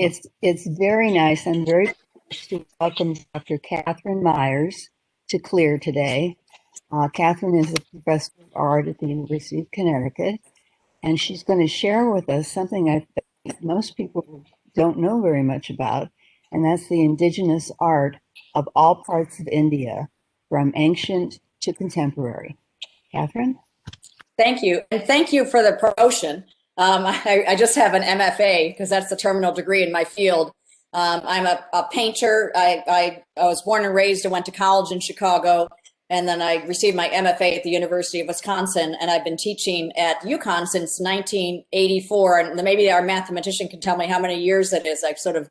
It's very nice. I'm very pleased to welcome Dr. Catherine Myers to CLIR today. Catherine is a professor of art at the University of Connecticut, and she's going to share with us something I think most people don't know very much about, and that's the indigenous art of all parts of India, from ancient to contemporary. Catherine? Thank you. And thank you for the promotion. I just have an MFA because that's the terminal degree in my field. I'm a painter. I was born and raised and went to college in Chicago. And then I received my MFA at the University of Wisconsin. And I've been teaching at UConn since 1984. And maybe our mathematician can tell me how many years that is. I sort of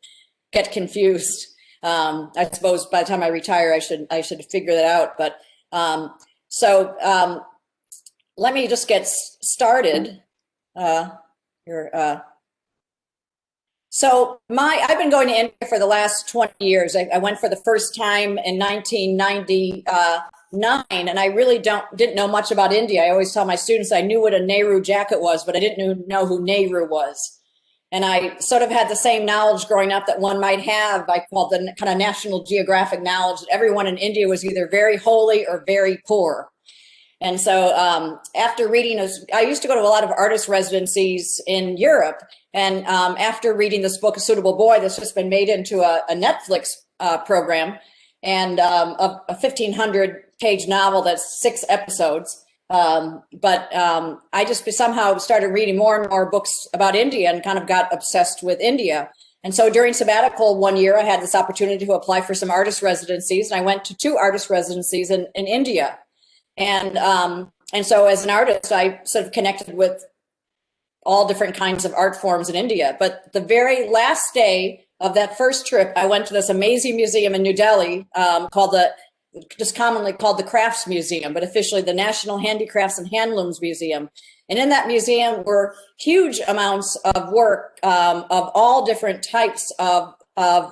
get confused. I suppose by the time I retire, I should figure that out. But let me just get started. I've been going to India for the last 20 years. I went for the first time in 1999, and I really didn't know much about India. I always tell my students I knew what a Nehru jacket was, but I didn't know who Nehru was. And I sort of had the same knowledge growing up that one might have. I called the kind of National Geographic knowledge that everyone in India was either very holy or very poor. And so after reading, I used to go to a lot of artist residencies in Europe. And after reading this book, A Suitable Boy, that's just been made into a Netflix program, and a 1,500-page novel that's 6 episodes. I just somehow started reading more and more books about India and kind of got obsessed with India. And so during sabbatical one year, I had this opportunity to apply for some artist residencies. And I went to 2 artist residencies in India. And so as an artist, I sort of connected with all different kinds of art forms in India. But the very last day of that first trip, I went to this amazing museum in New Delhi just commonly called the Crafts Museum, but officially the National Handicrafts and Handlooms Museum. And in that museum were huge amounts of work of all different types of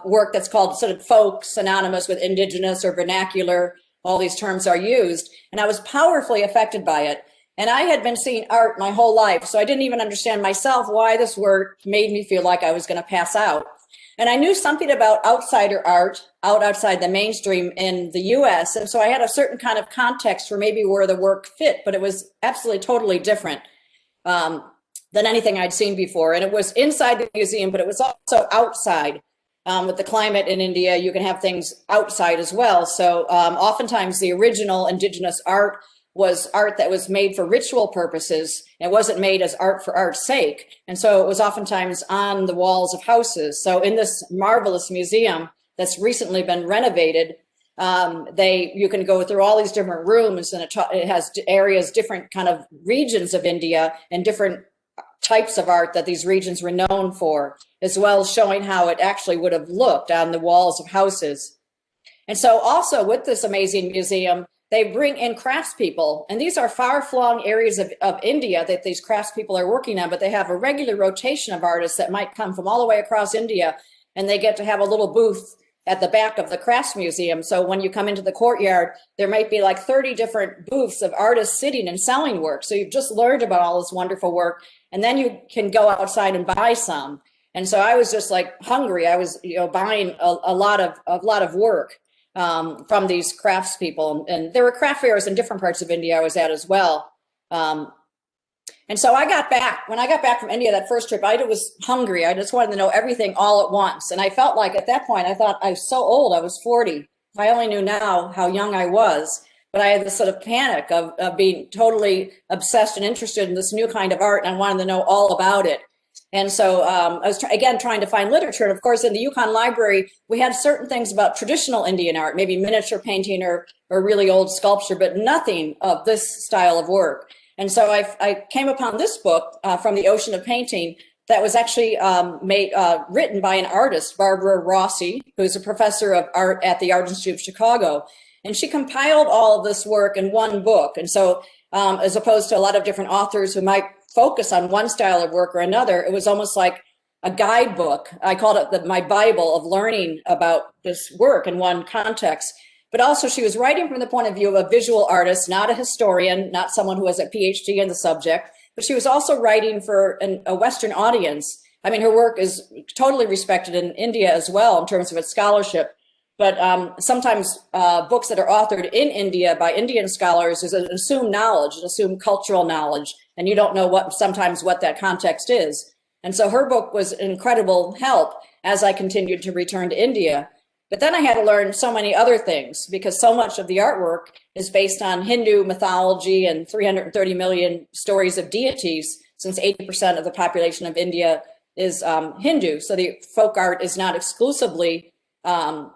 work that's called sort of folk, synonymous with indigenous or vernacular. All these terms are used. And I was powerfully affected by it. And I had been seeing art my whole life, so I didn't even understand myself why this work made me feel like I was going to pass out. And I knew something about outsider art outside the mainstream in the US. And so I had a certain kind of context for maybe where the work fit, but it was absolutely totally different than anything I'd seen before. And it was inside the museum, but it was also outside. With the climate in India, you can have things outside as well. So oftentimes the original indigenous art was art that was made for ritual purposes. It wasn't made as art for art's sake. And so it was oftentimes on the walls of houses. So in this marvelous museum that's recently been renovated, you can go through all these different rooms, and it has areas, different kind of regions of India and different types of art that these regions were known for, as well as showing how it actually would have looked on the walls of houses. And so also with this amazing museum, they bring in craftspeople, and these are far-flung areas of India that these craftspeople are working on, but they have a regular rotation of artists that might come from all the way across India, and they get to have a little booth at the back of the crafts museum. So when you come into the courtyard, there might be like 30 different booths of artists sitting and selling work. So you've just learned about all this wonderful work, and then you can go outside and buy some. And so I was just like hungry. I was, buying a lot of work from these craftspeople, and there were craft fairs in different parts of India I was at as well. And so when I got back from India, that first trip, I was hungry. I just wanted to know everything all at once. And I felt like at that point, I thought I was so old, I was 40. If I only knew now how young I was. But I had this sort of panic of being totally obsessed and interested in this new kind of art, and I wanted to know all about it. And so I was, trying to find literature. And of course, in the UConn library, we had certain things about traditional Indian art, maybe miniature painting or really old sculpture, but nothing of this style of work. And so I came upon this book, From the Ocean of Painting, that was actually written by an artist, Barbara Rossi, who's a professor of art at the Art Institute of Chicago. And she compiled all of this work in one book. And so as opposed to a lot of different authors who might focus on one style of work or another, it was almost like a guidebook. I called it my Bible of learning about this work in one context. But also she was writing from the point of view of a visual artist, not a historian, not someone who has a PhD in the subject, but she was also writing for a Western audience. I mean, her work is totally respected in India as well in terms of its scholarship. But sometimes books that are authored in India by Indian scholars is an assumed knowledge, an assumed cultural knowledge, and you don't know sometimes what that context is. And so her book was an incredible help as I continued to return to India. But then I had to learn so many other things because so much of the artwork is based on Hindu mythology and 330 million stories of deities, since 80% of the population of India is Hindu. So the folk art is not exclusively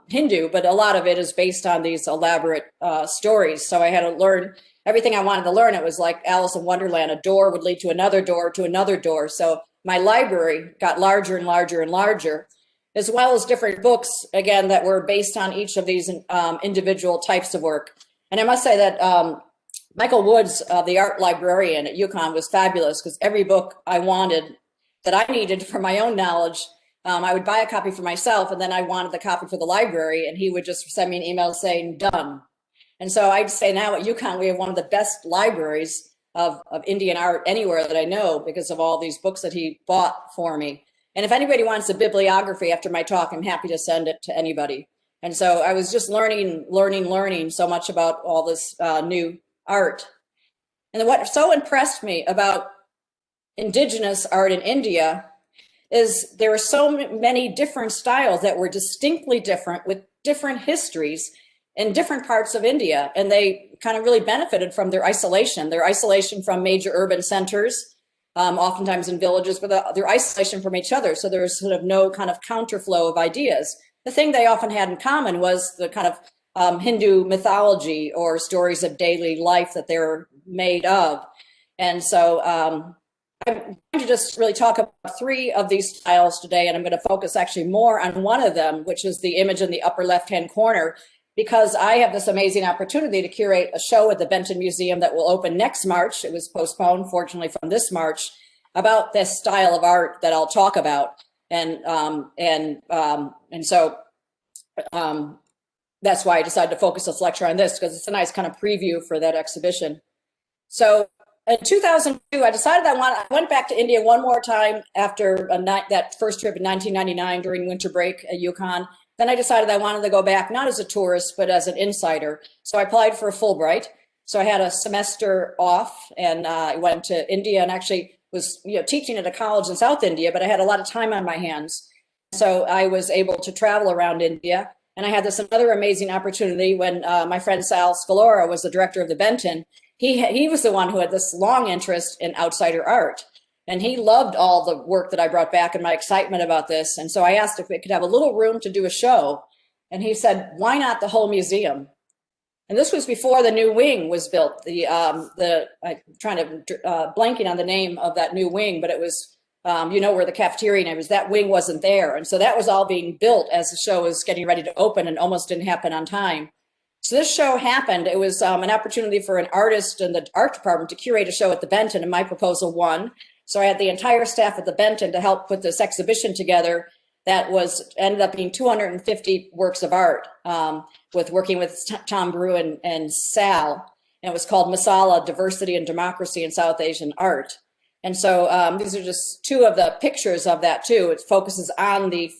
Hindu, but a lot of it is based on these elaborate stories. So I had to learn everything I wanted to learn. It was like Alice in Wonderland. A door would lead to another door to another door. So my library got larger and larger and larger, as well as different books, again, that were based on each of these individual types of work. And I must say that Michael Woods, the art librarian at UConn, was fabulous because every book I wanted that I needed for my own knowledge, I would buy a copy for myself, and then I wanted the copy for the library, and he would just send me an email saying, done. And so I'd say now at UConn, we have one of the best libraries of Indian art anywhere that I know because of all these books that he bought for me. And if anybody wants a bibliography after my talk, I'm happy to send it to anybody. And so I was just learning so much about all this new art. And then what so impressed me about indigenous art in India is there are so many different styles that were distinctly different with different histories in different parts of India. And they kind of really benefited from their isolation from major urban centers, oftentimes in villages, but their isolation from each other. So there was sort of no kind of counterflow of ideas. The thing they often had in common was the kind of Hindu mythology or stories of daily life that they were made of. And so I'm going to just really talk about three of these styles today, and I'm going to focus actually more on one of them, which is the image in the upper left-hand corner, because I have this amazing opportunity to curate a show at the Benton Museum that will open next March. It was postponed, fortunately, from this March, about this style of art that I'll talk about. And so that's why I decided to focus this lecture on this, because it's a nice kind of preview for that exhibition. So in 2002, I decided I went back to India one more time after that first trip in 1999 during winter break at UConn. Then I decided I wanted to go back, not as a tourist, but as an insider. So I applied for a Fulbright. So I had a semester off, and I went to India and actually was teaching at a college in South India, but I had a lot of time on my hands. So I was able to travel around India. And I had this another amazing opportunity when my friend Sal Scalora was the director of the Benton. He was the one who had this long interest in outsider art. And he loved all the work that I brought back and my excitement about this. And so I asked if we could have a little room to do a show. And he said, why not the whole museum? And this was before the new wing was built. I'm trying to blanking on the name of that new wing, but it was, where the cafeteria was, that wing wasn't there. And so that was all being built as the show was getting ready to open and almost didn't happen on time. So this show happened. It was an opportunity for an artist in the art department to curate a show at the Benton, and my proposal won. So I had the entire staff at the Benton to help put this exhibition together that ended up being 250 works of art, working with Tom Brew and Sal. And it was called Masala, Diversity and Democracy in South Asian Art. And so these are just two of the pictures of that too. It focuses on the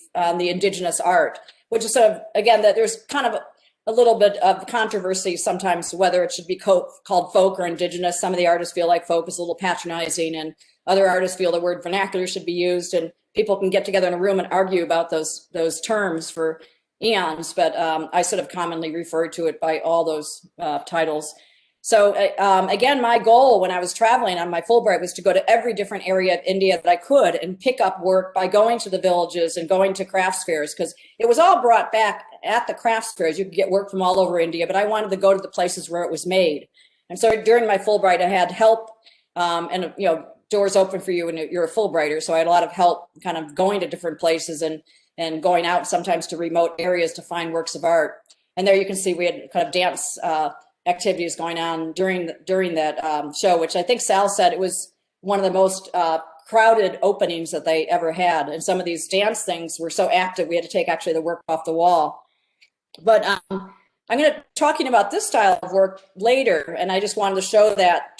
indigenous art, which is sort of, again, that there's kind of a little bit of controversy sometimes whether it should be called folk or indigenous. Some of the artists feel like folk is a little patronizing, and other artists feel the word vernacular should be used, and people can get together in a room and argue about those terms for eons, but I sort of commonly refer to it by all those titles. So again, my goal when I was traveling on my Fulbright was to go to every different area of India that I could and pick up work by going to the villages and going to crafts fairs, because it was all brought back at the crafts fairs. You could get work from all over India, but I wanted to go to the places where it was made. And so during my Fulbright, I had help and doors open for you when you're a Fulbrighter. So I had a lot of help kind of going to different places and going out sometimes to remote areas to find works of art. And there you can see we had kind of dance activities going on during that show, which I think Sal said it was one of the most crowded openings that they ever had. And some of these dance things were so active, we had to take actually the work off the wall. But I'm going to talking about this style of work later, and I just wanted to show that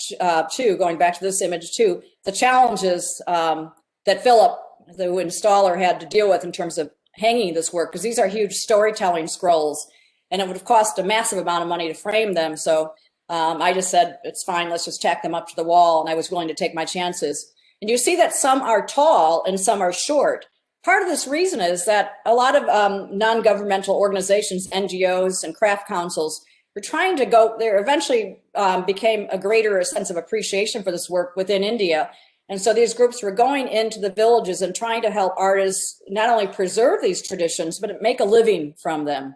too, going back to this image too, the challenges that Philip the installer had to deal with in terms of hanging this work, because these are huge storytelling scrolls, and it would have cost a massive amount of money to frame them. So I just said, it's fine, let's just tack them up to the wall, and I was willing to take my chances. And you see that some are tall and some are short. Part of this reason is that a lot of non-governmental organizations, NGOs and craft councils, were trying to go there, eventually became a greater sense of appreciation for this work within India. And so these groups were going into the villages and trying to help artists not only preserve these traditions, but make a living from them.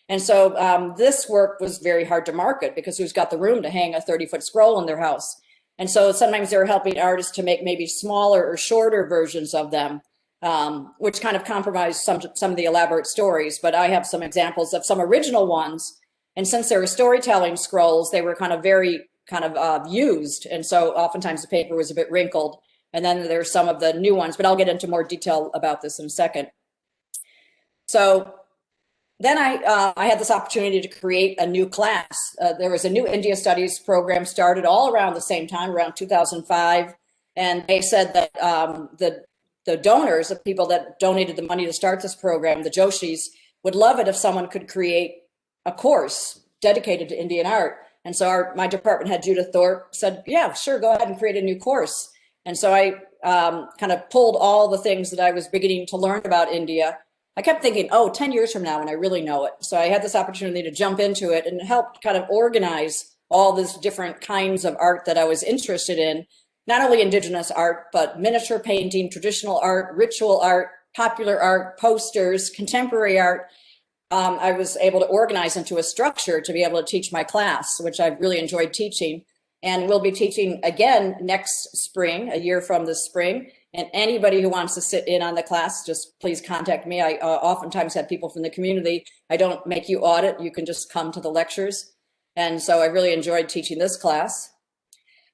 And so this work was very hard to market, because who's got the room to hang a 30-foot scroll in their house? And so sometimes they were helping artists to make maybe smaller or shorter versions of them, which kind of compromised some of the elaborate stories. But I have some examples of some original ones. And since they were storytelling scrolls, they were kind of very used. And so oftentimes the paper was a bit wrinkled. And then there's some of the new ones, but I'll get into more detail about this in a second. So then I had this opportunity to create a new class. There was a new India Studies program started all around the same time, around 2005. And they said that the donors, the people that donated the money to start this program, the Joshis, would love it if someone could create a course dedicated to Indian art. And so my department head, Judith Thorpe, said, yeah, sure, go ahead and create a new course. And so I kind of pulled all the things that I was beginning to learn about India. I kept thinking, oh, 10 years from now when I really know it. So I had this opportunity to jump into it and help kind of organize all these different kinds of art that I was interested in, not only indigenous art, but miniature painting, traditional art, ritual art, popular art, posters, contemporary art. I was able to organize into a structure to be able to teach my class, which I've really enjoyed teaching. And we'll be teaching again next spring, a year from this spring. And anybody who wants to sit in on the class, just please contact me. I oftentimes have people from the community. I don't make you audit. You can just come to the lectures. And so I really enjoyed teaching this class.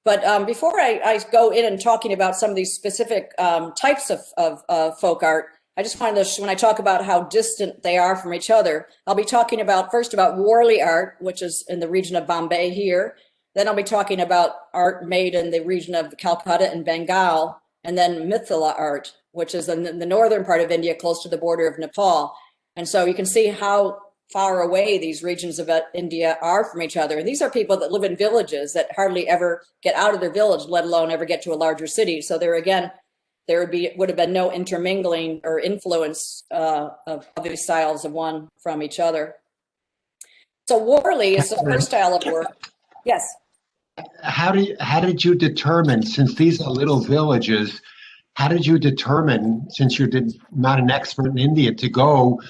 But before I go in and talking about some of these specific types of folk art, I just wanted to, when I talk about how distant they are from each other, I'll be talking about first about worley art, which is in the region of Bombay here. Then I'll be talking about art made in the region of Calcutta and Bengal, and then Mythala Art, which is in the northern part of India, close to the border of Nepal. And so you can see how far away these regions of India are from each other. And these are people that live in villages that hardly ever get out of their village, let alone ever get to a larger city. So there again, there would have been no intermingling or influence of these styles of one from each other. So worley is the first style of work. Yes. How did you determine, since these are little villages, how did you determine, since you're not an expert in India, to go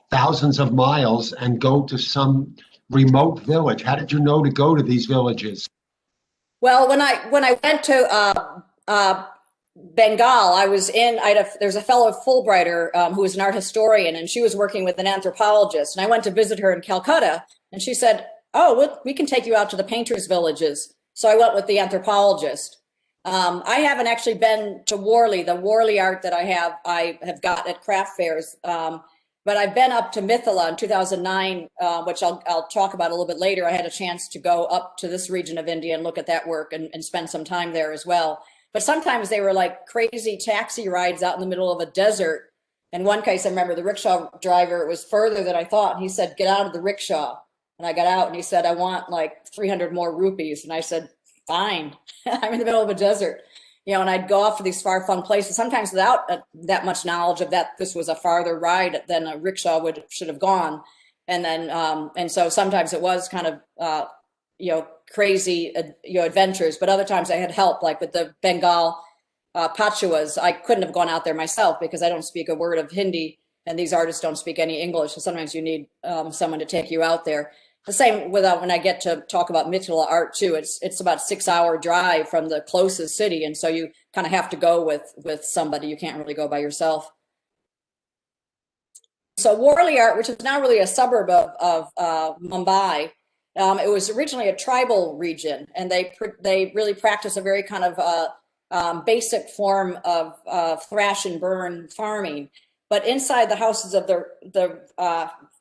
thousands of miles and go to some remote village? How did you know to go to these villages? Well, when I went to Bengal, I was in, there's a fellow Fulbrighter who was an art historian, and she was working with an anthropologist. And I went to visit her in Calcutta, and she said, oh, we can take you out to the painters' villages. So I went with the anthropologist. I haven't actually been to worley. The worley art that I have got at craft fairs. But I've been up to Mythala in 2009, which I'll talk about a little bit later. I had a chance to go up to this region of India and look at that work and spend some time there as well. But sometimes they were like crazy taxi rides out in the middle of a desert. In one case, I remember the rickshaw driver, it was further than I thought. And he said, get out of the rickshaw. And I got out and he said, I want like 300 more rupees. And I said, fine, I'm in the middle of a desert. And I'd go off to these far-flung places, sometimes without that much knowledge of that this was a farther ride than a rickshaw should have gone. And then, and so sometimes it was kind of, crazy, adventures, but other times I had help, like with the Bengal Pachuas. I couldn't have gone out there myself because I don't speak a word of Hindi and these artists don't speak any English. So sometimes you need someone to take you out there. The same when I get to talk about Mythala Art too. It's about a 6-hour drive from the closest city, and so you kind of have to go with somebody. You can't really go by yourself. So worley art, which is now really a suburb of Mumbai, it was originally a tribal region, and they really practice a very kind of basic form of thrash and burn farming. But inside the houses of the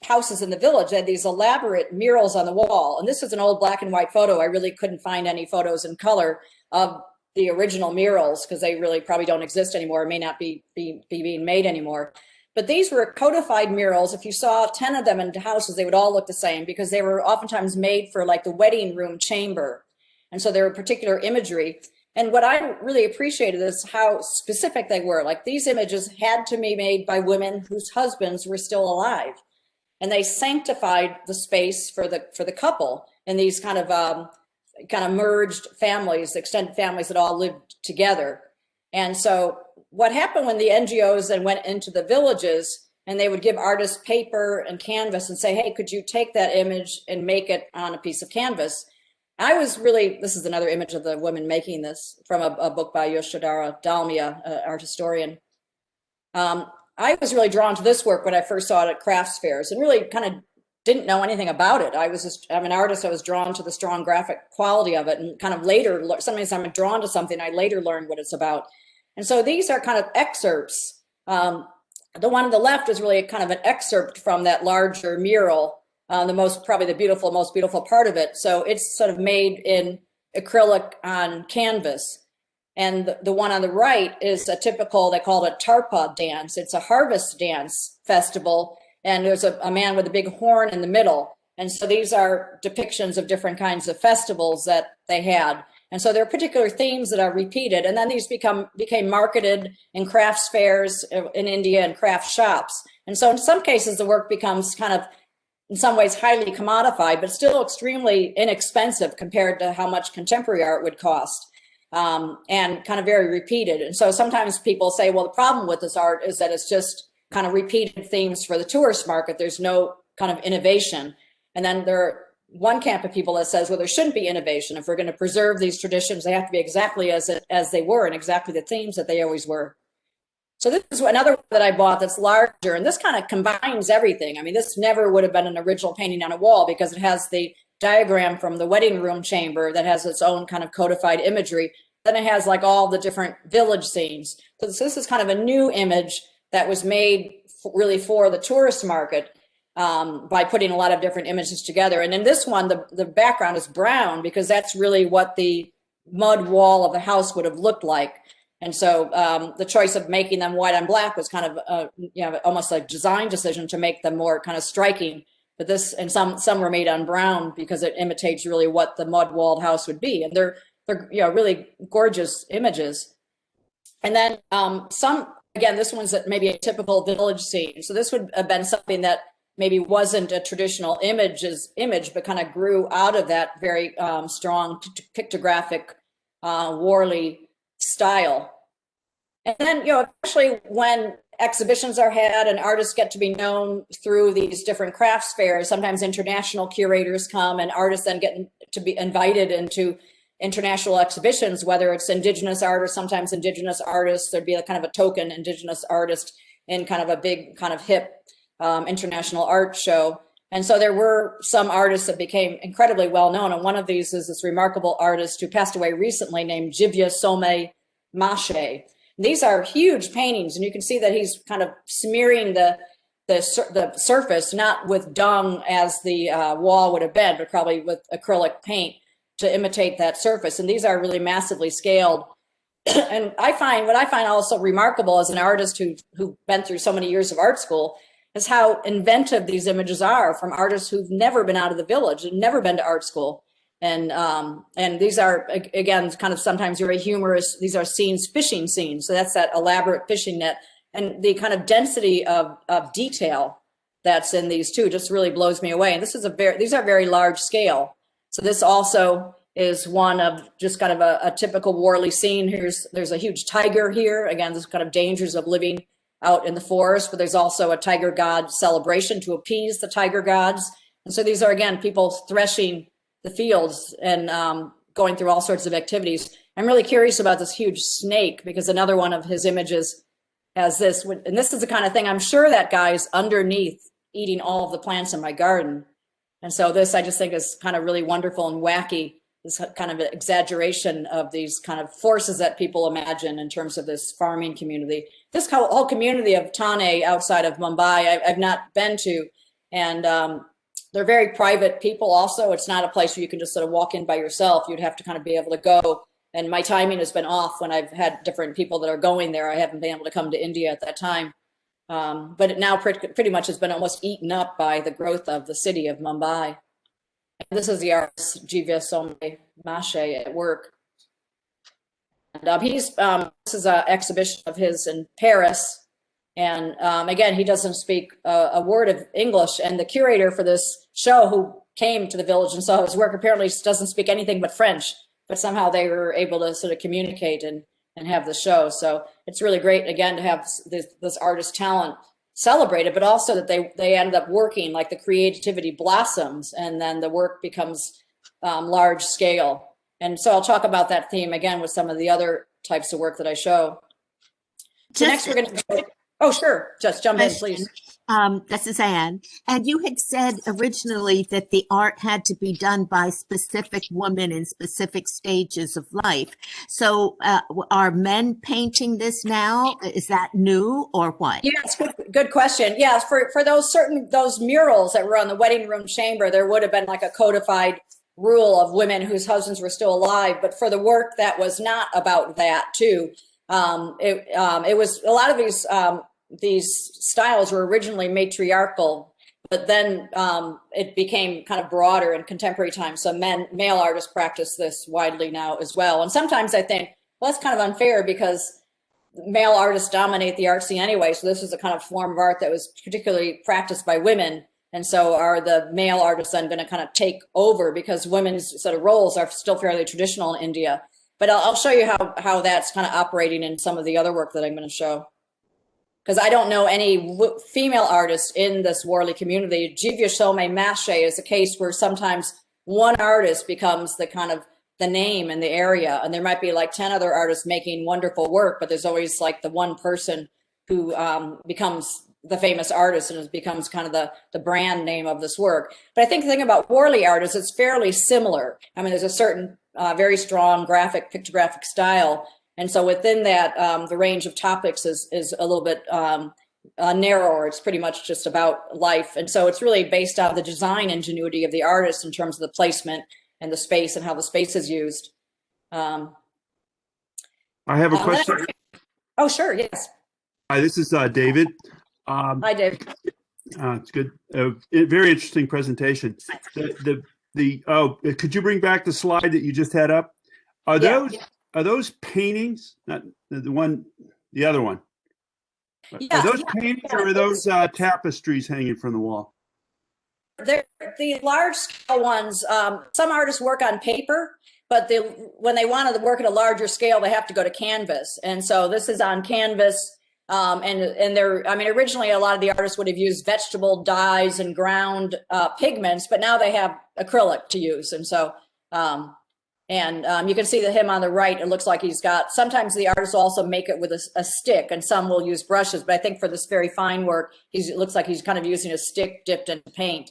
houses in the village, they had these elaborate murals on the wall. And this is an old black and white photo. I really couldn't find any photos in color of the original murals, because they really probably don't exist anymore, may not be being made anymore. But these were codified murals. If you saw 10 of them in houses, they would all look the same, because they were oftentimes made for like the wedding room chamber. And so there were particular imagery. And what I really appreciated is how specific they were. Like, these images had to be made by women whose husbands were still alive. And they sanctified the space for the couple in these kind of merged families, extended families that all lived together. And so what happened when the NGOs then went into the villages, and they would give artists paper and canvas and say, hey, could you take that image and make it on a piece of canvas? I was really, this is another image of the woman making this from a book by Yoshodara Dalmia, art historian. I was really drawn to this work when I first saw it at crafts fairs, and really kind of didn't know anything about it. I'm an artist. I was drawn to the strong graphic quality of it, and kind of later, sometimes I'm drawn to something, I later learned what it's about. And so these are kind of excerpts. The one on the left is really kind of an excerpt from that larger mural, probably the most beautiful part of it. So it's sort of made in acrylic on canvas. And the one on the right is a typical, they call it a tarpa dance. It's a harvest dance festival. And there's a man with a big horn in the middle. And so these are depictions of different kinds of festivals that they had. And so there are particular themes that are repeated. And then these became marketed in crafts fairs in India and craft shops. And so in some cases, the work becomes kind of, in some ways, highly commodified, but still extremely inexpensive compared to how much contemporary art would cost. And kind of very repeated. And so sometimes people say, well, the problem with this art is that it's just kind of repeated themes for the tourist market. There's no kind of innovation. And then there are one camp of people that says, well, there shouldn't be innovation. If we're going to preserve these traditions, they have to be exactly as they were and exactly the themes that they always were. So this is another one that I bought that's larger, and this kind of combines everything. I mean, this never would have been an original painting on a wall, because it has the diagram from the wedding room chamber that has its own kind of codified imagery. Then it has like all the different village scenes. So this is kind of a new image that was made really for the tourist market, by putting a lot of different images together. And in this one, the background is brown, because that's really what the mud wall of the house would have looked like. And so the choice of making them white on black was kind of almost a design decision to make them more kind of striking. But this, and some were made on brown because it imitates really what the mud walled house would be. And they're really gorgeous images. And then again, this one's maybe a typical village scene. So this would have been something that maybe wasn't a traditional image, but kind of grew out of that very strong pictographic worley style. And then, especially when exhibitions are had and artists get to be known through these different crafts fairs, sometimes international curators come, and artists then get to be invited into international exhibitions, whether it's Indigenous art or sometimes Indigenous artists. There'd be a kind of a token Indigenous artist in kind of a big kind of hip international art show. And so there were some artists that became incredibly well known. And one of these is this remarkable artist who passed away recently named Jiviya Soumay. These are huge paintings, and you can see that he's kind of smearing the surface, not with dung as the wall would have been, but probably with acrylic paint to imitate that surface. And these are really massively scaled. And what I find also remarkable as an artist who've been through so many years of art school is how inventive these images are from artists who've never been out of the village and never been to art school. And these are, again, kind of sometimes very humorous. These are scenes, fishing scenes. So that's that elaborate fishing net. And the kind of density of detail that's in these two just really blows me away. And these are very large scale. So this also is one of just kind of a typical worley scene. There's a huge tiger here. Again, this kind of dangers of living out in the forest, but there's also a tiger god celebration to appease the tiger gods. And so these are, again, people threshing the fields and going through all sorts of activities. I'm really curious about this huge snake, because another one of his images has this, and this is the kind of thing, I'm sure that guy's underneath eating all of the plants in my garden. And so this, I just think, is kind of really wonderful and wacky, this kind of exaggeration of these kind of forces that people imagine in terms of this farming community. This whole community of Thane outside of Mumbai, I've not been to, and they're very private people also. It's not a place where you can just sort of walk in by yourself. You'd have to kind of be able to go and my timing has been off when I've had different people that are going there. I haven't been able to come to India at that time. But it now pretty much has been almost eaten up by the growth of the city of Mumbai. And this is the artist Jiviya Soumay at work. And this is an exhibition of his in Paris. And again, he doesn't speak a word of English. And the curator for this show, who came to the village and saw his work, apparently doesn't speak anything but French. But somehow they were able to sort of communicate and have the show. So it's really great, again, to have this artist talent celebrated, but also that they ended up working, like the creativity blossoms, and then the work becomes large scale. And so I'll talk about that theme again with some of the other types of work that I show. So next we're going to, oh, sure, just jump in, please. This is Anne. And you had said originally that the art had to be done by specific women in specific stages of life. So are men painting this now? Is that new or what? Yes, good question. Yes, for those murals that were on the wedding room chamber, there would have been like a codified rule of women whose husbands were still alive. But for the work that was not about that too, it was a lot of these styles were originally matriarchal, but then it became kind of broader in contemporary times. So male artists practice this widely now as well. And sometimes I think, well, that's kind of unfair because male artists dominate the art scene anyway. So this is a kind of form of art that was particularly practiced by women. And so are the male artists then going to kind of take over, because women's sort of roles are still fairly traditional in India. But I'll show you how that's kind of operating in some of the other work that I'm going to show. Because I don't know any female artists in this worley community. Jiviya Soumay is a case where sometimes one artist becomes the kind of the name in the area, and there might be like 10 other artists making wonderful work, but there's always like the one person who becomes the famous artist and it becomes kind of the brand name of this work. But I think the thing about worley art is it's fairly similar. I mean, there's a certain very strong pictographic style. And so within that, the range of topics is a little bit narrower. It's pretty much just about life. And so it's really based on the design ingenuity of the artist in terms of the placement and the space and how the space is used. I have a question. Oh, sure. Yes. Hi, this is David. Hi, Dave. It's good. Very interesting presentation. Could you bring back the slide that you just had up? Are those paintings? Not the other one. Yeah, are those paintings or are those tapestries hanging from the wall? They're the large scale ones. Some artists work on paper, but when they want to work at a larger scale, they have to go to canvas. And so this is on canvas. And they're, I mean, originally a lot of the artists would have used vegetable dyes and ground pigments, but now they have acrylic to use. And so, you can see him on the right, it looks like he's got, sometimes the artists will also make it with a stick, and some will use brushes, but I think for this very fine work, it looks like he's kind of using a stick dipped in paint.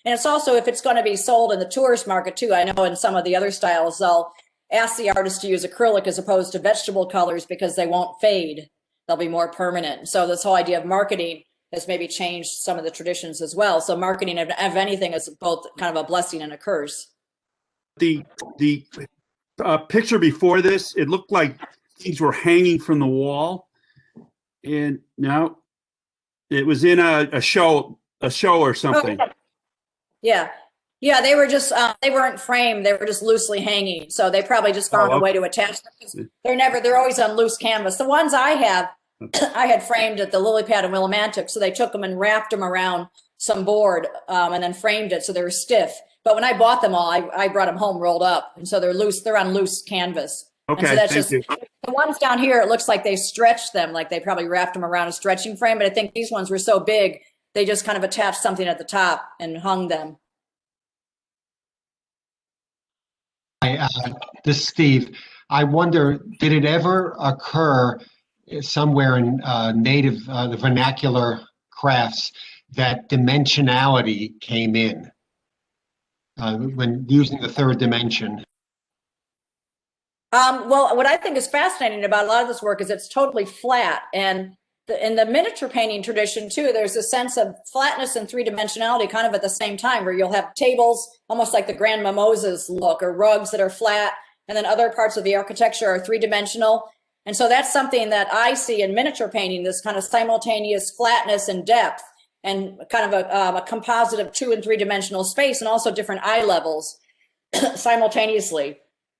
And it's also, if it's going to be sold in the tourist market too, I know in some of the other styles, they'll ask the artist to use acrylic as opposed to vegetable colors because they won't fade. They'll be more permanent. So this whole idea of marketing has maybe changed some of the traditions as well. So marketing, if anything, is both kind of a blessing and a curse. The picture before this, it looked like things were hanging from the wall, and now it was in a show or something. Oh, yeah. They were just they weren't framed. They were just loosely hanging. So they probably just found a way to attach them. They're always on loose canvas. The ones I have, I had framed at the lily pad in Willimantic. So they took them and wrapped them around some board and then framed it so they were stiff. But when I bought them all, I brought them home rolled up, and so they're loose. They're on loose canvas. Okay, and so that's thank you. The ones down here, it looks like they stretched them, like they probably wrapped them around a stretching frame. But I think these ones were so big, they just kind of attached something at the top and hung them. This is Steve. I wonder, did it ever occur somewhere in the vernacular crafts that dimensionality came in when using the third dimension? Well, what I think is fascinating about a lot of this work is it's totally flat. And in the miniature painting tradition too, there's a sense of flatness and three-dimensionality kind of at the same time, where you'll have tables almost like the Grand Mimosas look, or rugs that are flat, and then other parts of the architecture are three-dimensional. And so that's something that I see in miniature painting, this kind of simultaneous flatness and depth, and kind of a composite of 2- and 3-dimensional space, and also different eye levels simultaneously.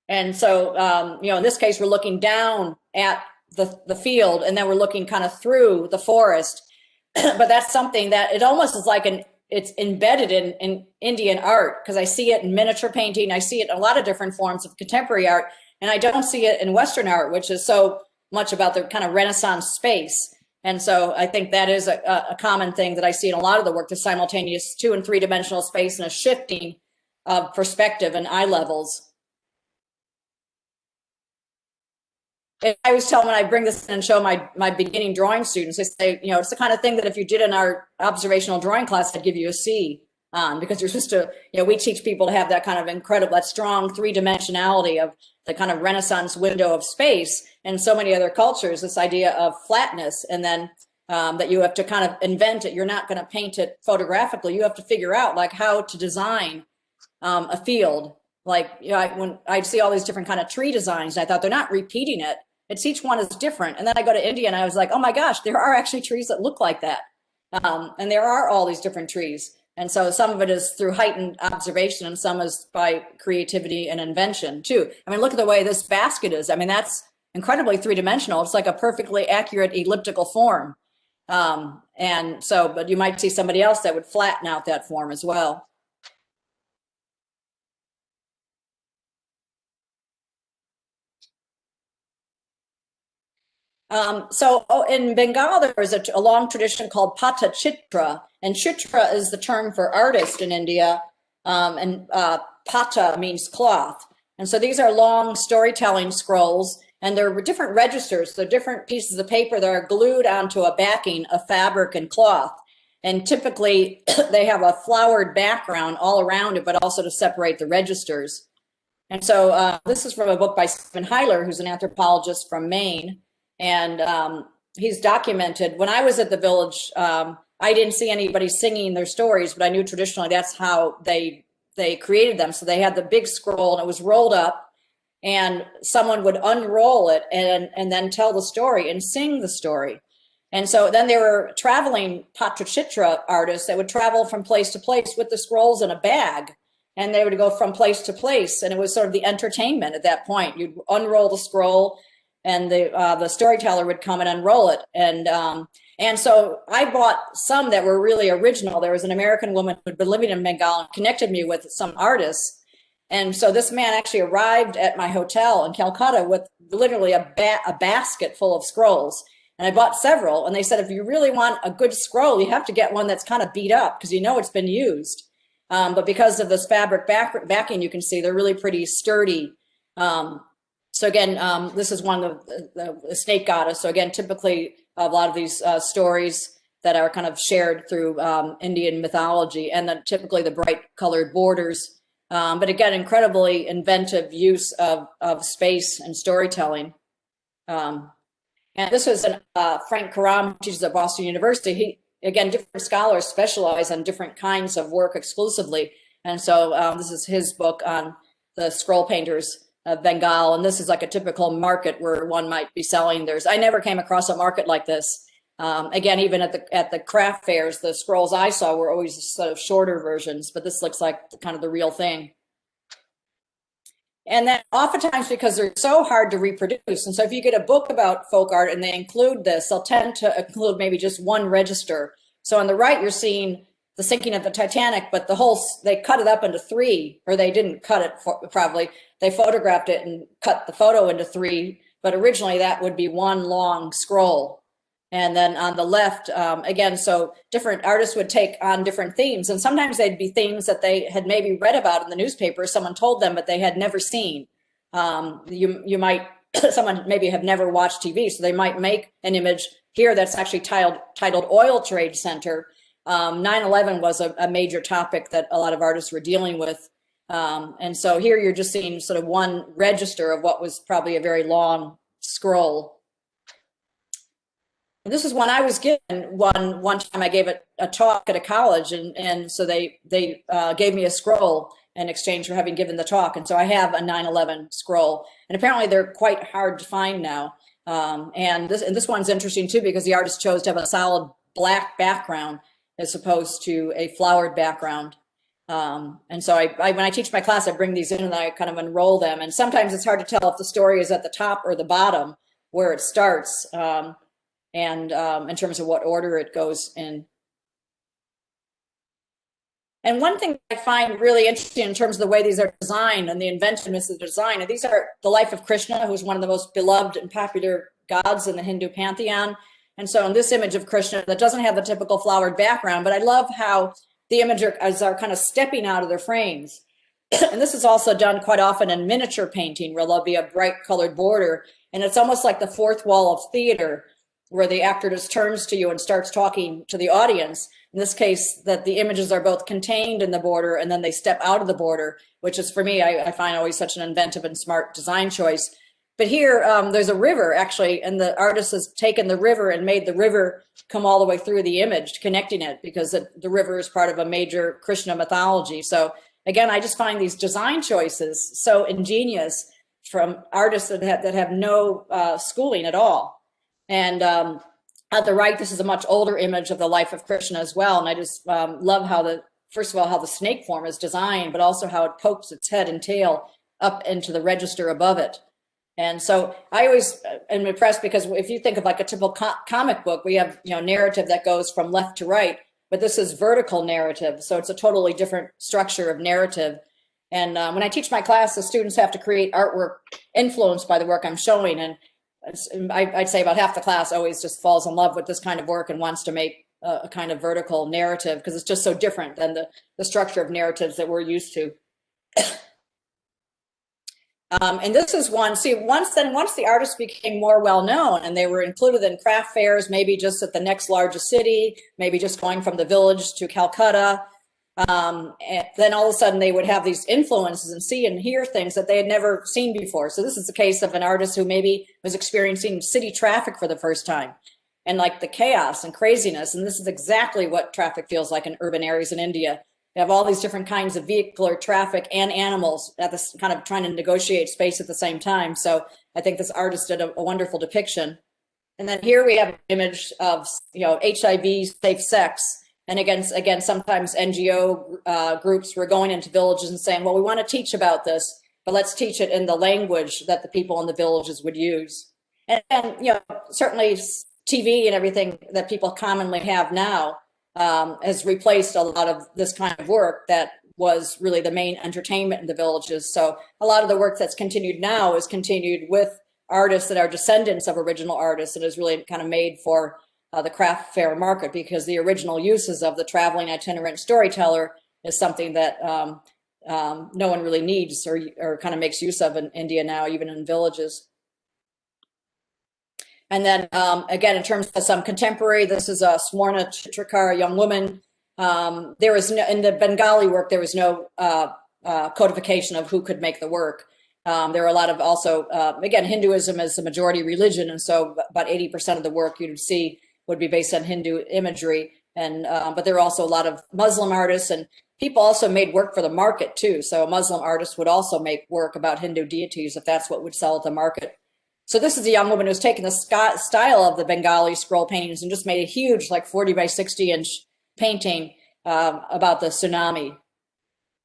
And so, you know, in this case, we're looking down at the field, and then we're looking kind of through the forest. But that's something that it almost is like it's embedded in Indian art, because I see it in miniature painting. I see it in a lot of different forms of contemporary art, and I don't see it in Western art, which is so much about the kind of Renaissance space. And so I think that is a common thing that I see in a lot of the work, the simultaneous 2- and 3-dimensional space and a shifting of perspective and eye levels. I always tell when I bring this in and show my beginning drawing students, I say, you know, it's the kind of thing that if you did in our observational drawing class, I'd give you a C on, because you're just you know, we teach people to have that kind of incredible, that strong 3-dimensionality of the kind of Renaissance window of space. And so many other cultures, this idea of flatness, and then that you have to kind of invent it. You're not going to paint it photographically. You have to figure out like how to design a field. Like, you know, when I see all these different kind of tree designs, I thought they're not repeating it. It's each one is different. And then I go to India and I was like, oh my gosh, there are actually trees that look like that. And there are all these different trees. And so some of it is through heightened observation, and some is by creativity and invention too. I mean, look at the way this basket is. I mean, that's incredibly 3-dimensional. It's like a perfectly accurate elliptical form. And so, but you might see somebody else that would flatten out that form as well. So in Bengal, there is a long tradition called Patachitra, and Chitra is the term for artist in India, and Pata means cloth. And so these are long storytelling scrolls, and there are different registers, so different pieces of paper that are glued onto a backing of fabric and cloth. And typically they have a flowered background all around it, but also to separate the registers. And so this is from a book by Stephen Heiler, who's an anthropologist from Maine. And he's documented, when I was at the village, I didn't see anybody singing their stories, but I knew traditionally that's how they created them. So they had the big scroll, and it was rolled up, and someone would unroll it and then tell the story and sing the story. And so then there were traveling Patachitra artists that would travel from place to place with the scrolls in a bag, and they would go from place to place. And it was sort of the entertainment at that point. You'd unroll the scroll, and the storyteller would come and unroll it. And so I bought some that were really original. There was an American woman who had been living in Bengal and connected me with some artists. And so this man actually arrived at my hotel in Calcutta with literally a basket full of scrolls. And I bought several, and they said, if you really want a good scroll, you have to get one that's kind of beat up, because you know it's been used. But because of this fabric backing, you can see they're really pretty sturdy. So again, this is one of the snake goddess. So again, typically a lot of these stories that are kind of shared through Indian mythology, and then typically the bright colored borders. But again, incredibly inventive use of space and storytelling. And this was Frank Karam, who teaches at Boston University. Again, different scholars specialize on different kinds of work exclusively. And so this is his book on the scroll painters of Bengal. And this is like a typical market where one might be selling theirs. I never came across a market like this. Again, even at the craft fairs, the scrolls I saw were always sort of shorter versions, but this looks like kind of the real thing. And then oftentimes, because they're so hard to reproduce, and so if you get a book about folk art and they include this, they'll tend to include maybe just one register. So on the right, you're seeing the sinking of the Titanic, but they cut it up into 3, or they didn't cut it probably. They photographed it and cut the photo into 3, but originally that would be one long scroll. And then on the left, again, so different artists would take on different themes, and sometimes they'd be themes that they had maybe read about in the newspaper, someone told them, but they had never seen. You might, someone maybe have never watched TV, so they might make an image here that's actually titled Oil Trade Center. 9/11 was a major topic that a lot of artists were dealing with. And so here you're just seeing sort of one register of what was probably a very long scroll. And this is one I was given one time. I gave a talk at a college, and so they gave me a scroll, in exchange for having given the talk. And so I have a 9/11 scroll, and apparently they're quite hard to find now. And this one's interesting too, because the artist chose to have a solid black background as opposed to a flowered background. And so when I teach my class, I bring these in and I kind of unroll them. And sometimes it's hard to tell if the story is at the top or the bottom where it starts, and in terms of what order it goes in. And one thing I find really interesting in terms of the way these are designed and the inventiveness of the design, and these are the life of Krishna, who's one of the most beloved and popular gods in the Hindu pantheon. And so in this image of Krishna that doesn't have the typical flowered background, but I love how the images are kind of stepping out of their frames. And this is also done quite often in miniature painting, where there'll be a bright colored border. And it's almost like the fourth wall of theater, where the actor just turns to you and starts talking to the audience. In this case, that the images are both contained in the border and then they step out of the border, which is, for me, I find always such an inventive and smart design choice. But here, there's a river, actually, and the artist has taken the river and made the river come all the way through the image, connecting it, because the river is part of a major Krishna mythology. So again, I just find these design choices so ingenious from artists that have no schooling at all. And at the right, this is a much older image of the life of Krishna as well. And I just love how first of all, how the snake form is designed, but also how it pokes its head and tail up into the register above it. And so I always am impressed, because if you think of like a typical comic book, we have, narrative that goes from left to right, but this is vertical narrative. So it's a totally different structure of narrative. And when I teach my class, the students have to create artwork influenced by the work I'm showing. And I'd say about half the class always just falls in love with this kind of work and wants to make a kind of vertical narrative, because it's just so different than the structure of narratives that we're used to. And this is one, see, once the artists became more well-known and they were included in craft fairs, maybe just at the next largest city, maybe just going from the village to Calcutta, and then all of a sudden they would have these influences and see and hear things that they had never seen before. So this is the case of an artist who maybe was experiencing city traffic for the first time, and like the chaos and craziness. And this is exactly what traffic feels like in urban areas in India. They have all these different kinds of vehicular traffic and animals at this kind of trying to negotiate space at the same time. So I think this artist did a wonderful depiction. And then here we have an image of, HIV Safe Sex. And again, sometimes NGO groups were going into villages and saying, well, we want to teach about this, but let's teach it in the language that the people in the villages would use. And certainly TV and everything that people commonly have now has replaced a lot of this kind of work that was really the main entertainment in the villages. So a lot of the work that's continued now is continued with artists that are descendants of original artists, and is really kind of made for the craft fair market, because the original uses of the traveling itinerant storyteller is something that no one really needs or kind of makes use of in India now, even in villages. And then again, in terms of some contemporary, this is a Swarna Chitrakar, a young woman. There was no, in the Bengali work, there was no codification of who could make the work. There are a lot of also, again, Hinduism is the majority religion. And so about 80% of the work you'd see would be based on Hindu imagery. And but there are also a lot of Muslim artists, and people also made work for the market too. So a Muslim artist would also make work about Hindu deities if that's what would sell at the market. So this is a young woman who's taken the style of the Bengali scroll paintings and just made a huge, like 40 by 60 inch painting about the tsunami.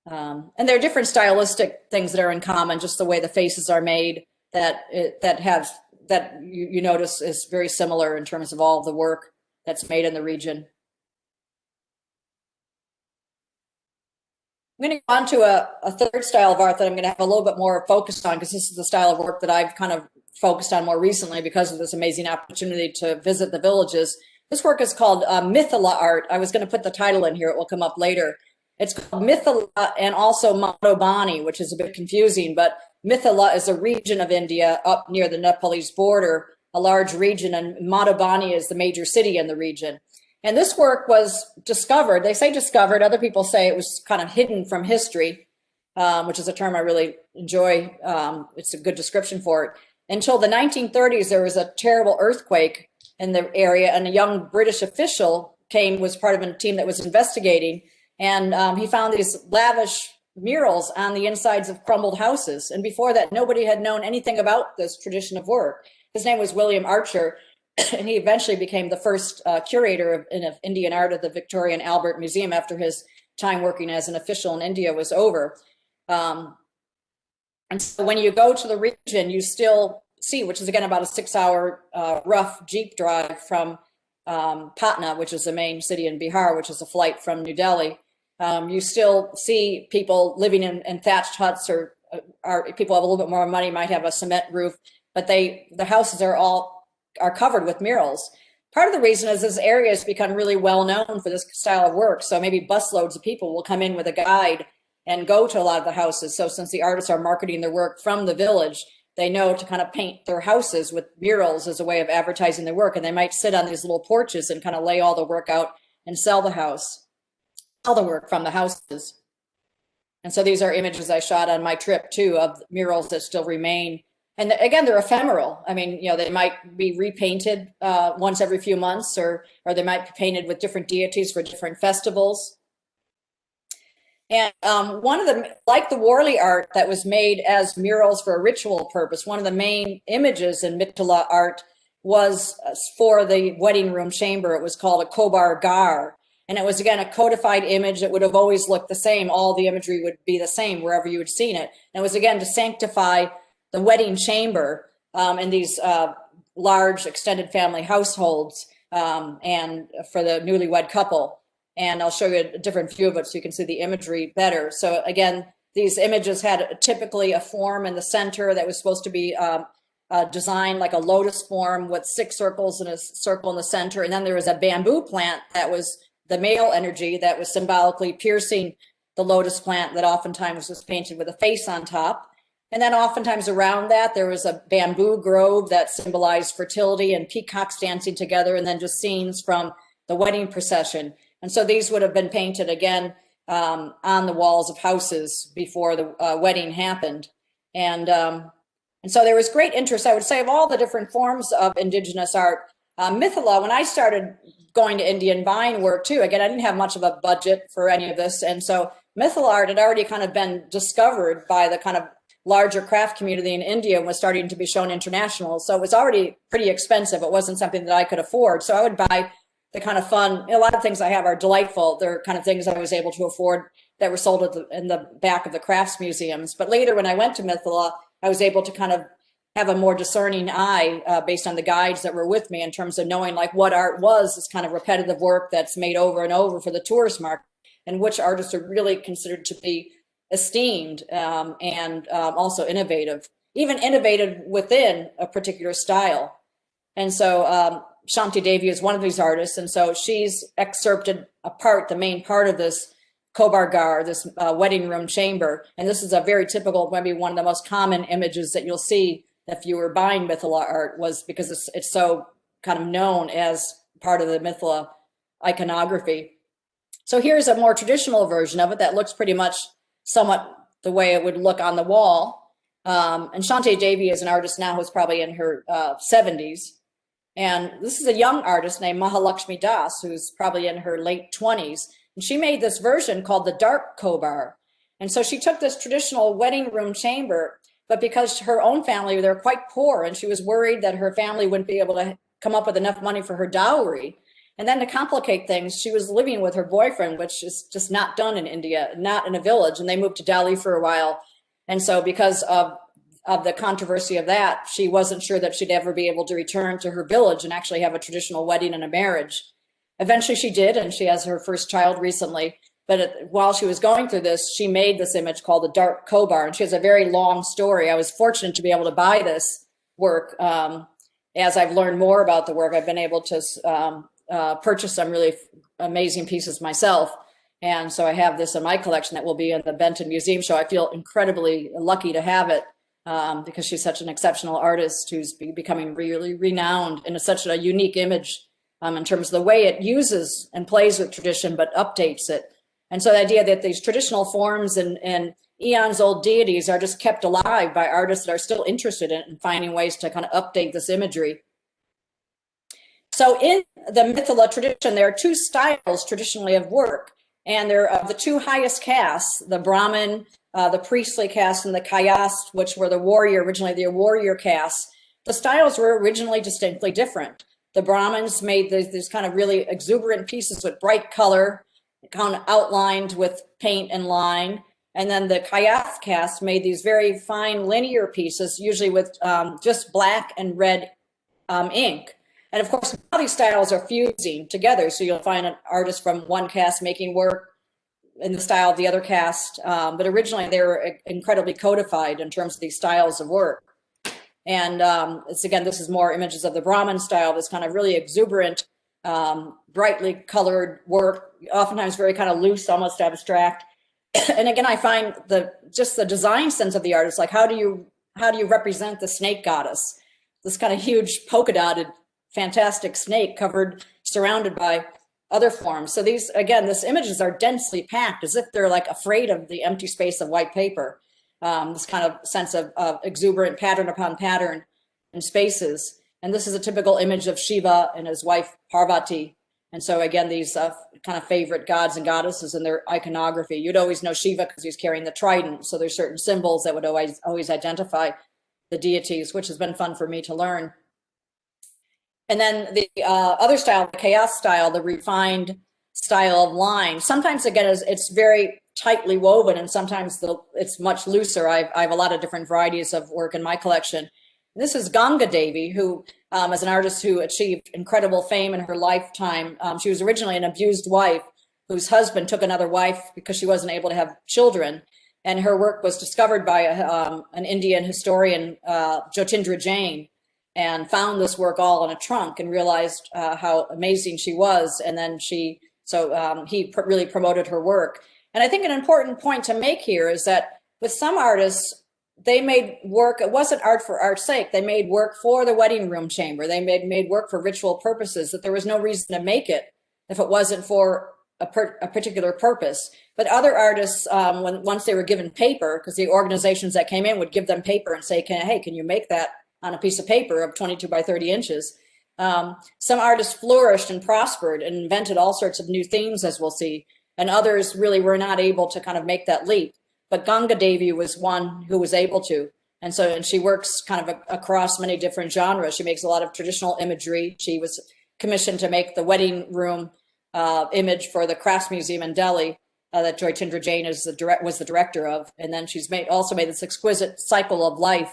And there are different stylistic things that are in common, just the way the faces are made, that you notice is very similar in terms of all of the work that's made in the region. I'm going to go on to a third style of art that I'm going to have a little bit more focused on, because this is the style of work that I've kind of focused on more recently because of this amazing opportunity to visit the villages. This work is called Mythala Art. I was going to put the title in here. It will come up later. It's called Mythala and also Madhubani, which is a bit confusing, but Mythala is a region of India up near the Nepalese border, a large region, and Madhubani is the major city in the region. And this work was discovered, they say discovered, other people say it was kind of hidden from history, which is a term I really enjoy. It's a good description for it. Until the 1930s, there was a terrible earthquake in the area, and a young British official was part of a team that was investigating, and he found these lavish murals on the insides of crumbled houses. And before that, nobody had known anything about this tradition of work. His name was William Archer, and he eventually became the first curator of Indian art at the Victoria and Albert Museum after his time working as an official in India was over. And so when you go to the region, you still see, which is again about a 6-hour rough Jeep drive from Patna, which is the main city in Bihar, which is a flight from New Delhi. You still see people living in thatched huts, or people have a little bit more money, might have a cement roof, but the houses are covered with murals. Part of the reason is this area has become really well known for this style of work. So maybe busloads of people will come in with a guide and go to a lot of the houses. So since the artists are marketing their work from the village, they know to kind of paint their houses with murals as a way of advertising their work. And they might sit on these little porches and kind of lay all the work out and sell the work from the houses. And so these are images I shot on my trip too, of murals that still remain. And again, they're ephemeral. I mean, they might be repainted once every few months, or they might be painted with different deities for different festivals. And one of the, like the worley art that was made as murals for a ritual purpose, one of the main images in Mythala art was for the wedding room chamber. It was called a Kobar Gar. And it was, again, a codified image that would have always looked the same. All the imagery would be the same wherever you had seen it. And it was, again, to sanctify the wedding chamber in these large extended family households and for the newlywed couple. And I'll show you a different view of it so you can see the imagery better. So again, these images had typically a form in the center that was supposed to be designed like a lotus form with 6 circles and a circle in the center. And then there was a bamboo plant that was the male energy that was symbolically piercing the lotus plant that oftentimes was painted with a face on top. And then oftentimes around that, there was a bamboo grove that symbolized fertility and peacocks dancing together, and then just scenes from the wedding procession. And so these would have been painted again on the walls of houses before the wedding happened. And so there was great interest, I would say, of all the different forms of indigenous art. Mythala, when I started going to India and buying work too, again, I didn't have much of a budget for any of this. And so Mythala art had already kind of been discovered by the kind of larger craft community in India and was starting to be shown international. So it was already pretty expensive. It wasn't something that I could afford. So I would buy the kind of fun, a lot of things I have are delightful. They're kind of things I was able to afford that were sold in the back of the crafts museums. But later when I went to Mythala, I was able to kind of have a more discerning eye based on the guides that were with me in terms of knowing like what art was this kind of repetitive work that's made over and over for the tourist market, and which artists are really considered to be esteemed and also innovative, even innovative within a particular style. And so Shanti Devi is one of these artists. And so she's excerpted the main part of this Kobar Gar, this wedding room chamber. And this is a very typical, maybe one of the most common images that you'll see if you were buying Mythala art, was because it's so kind of known as part of the Mythala iconography. So here's a more traditional version of it that looks pretty much somewhat the way it would look on the wall. And Shanti Devi is an artist now who's probably in her 70s. And this is a young artist named Mahalakshmi Das, who's probably in her late 20s. And she made this version called the Dark Kobar. And so she took this traditional wedding room chamber, but because her own family, they're quite poor, and she was worried that her family wouldn't be able to come up with enough money for her dowry. And then to complicate things, she was living with her boyfriend, which is just not done in India, not in a village. And they moved to Delhi for a while. And so because of the controversy of that, she wasn't sure that she'd ever be able to return to her village and actually have a traditional wedding and a marriage. Eventually she did, and she has her first child recently. But while she was going through this, she made this image called the Dark Kobar, and she has a very long story. I was fortunate to be able to buy this work. As I've learned more about the work, I've been able to purchase some really amazing pieces myself. And so I have this in my collection that will be in the Benton Museum Show. I feel incredibly lucky to have it because she's such an exceptional artist who's becoming really renowned in such a unique image in terms of the way it uses and plays with tradition, but updates it. And so the idea that these traditional forms and eons old deities are just kept alive by artists that are still interested in finding ways to kind of update this imagery. So in the Mythala tradition, there are two styles traditionally of work. And they're of the two highest castes, the Brahmin, the priestly caste, and the Kayast, which were originally the warrior castes. The styles were originally distinctly different. The Brahmins made these kind of really exuberant pieces with bright color, kind of outlined with paint and line. And then the Kayast caste made these very fine linear pieces, usually with just black and red ink. And of course, now these styles are fusing together. So you'll find an artist from one caste making work in the style of the other caste. But originally they were incredibly codified in terms of these styles of work. And this is more images of the Brahmin style, this kind of really exuberant, brightly colored work, oftentimes very kind of loose, almost abstract. And again, I find just the design sense of the artist, like how do you represent the snake goddess? This kind of huge polka dotted, fantastic snake surrounded by other forms. So these images are densely packed as if they're like afraid of the empty space of white paper. This kind of sense of exuberant pattern upon pattern in spaces. And this is a typical image of Shiva and his wife Parvati. And so again, these kind of favorite gods and goddesses in their iconography. You'd always know Shiva because he's carrying the trident. So there's certain symbols that would always identify the deities, which has been fun for me to learn. And then the other style, the chaos style, the refined style of line. Sometimes again, it's very tightly woven, and sometimes it's much looser. I have a lot of different varieties of work in my collection. And this is Gangadevi, who is an artist who achieved incredible fame in her lifetime. She was originally an abused wife whose husband took another wife because she wasn't able to have children. And her work was discovered by an Indian historian, Jyotindra Jain, and found this work all in a trunk and realized how amazing she was. And then he really promoted her work. And I think an important point to make here is that with some artists, they made work, it wasn't art for art's sake. They made work for the wedding room chamber. They made work for ritual purposes, that there was no reason to make it if it wasn't for a particular purpose. But other artists, once they were given paper, because the organizations that came in would give them paper and say, hey, can you make that on a piece of paper of 22 by 30 inches? Some artists flourished and prospered and invented all sorts of new themes, as we'll see. And others really were not able to kind of make that leap. But Gangadevi was one who was able to. And she works kind of across many different genres. She makes a lot of traditional imagery. She was commissioned to make the wedding room image for the Crafts Museum in Delhi that Jyotindra Jain was the director of. And then she's also made this exquisite cycle of life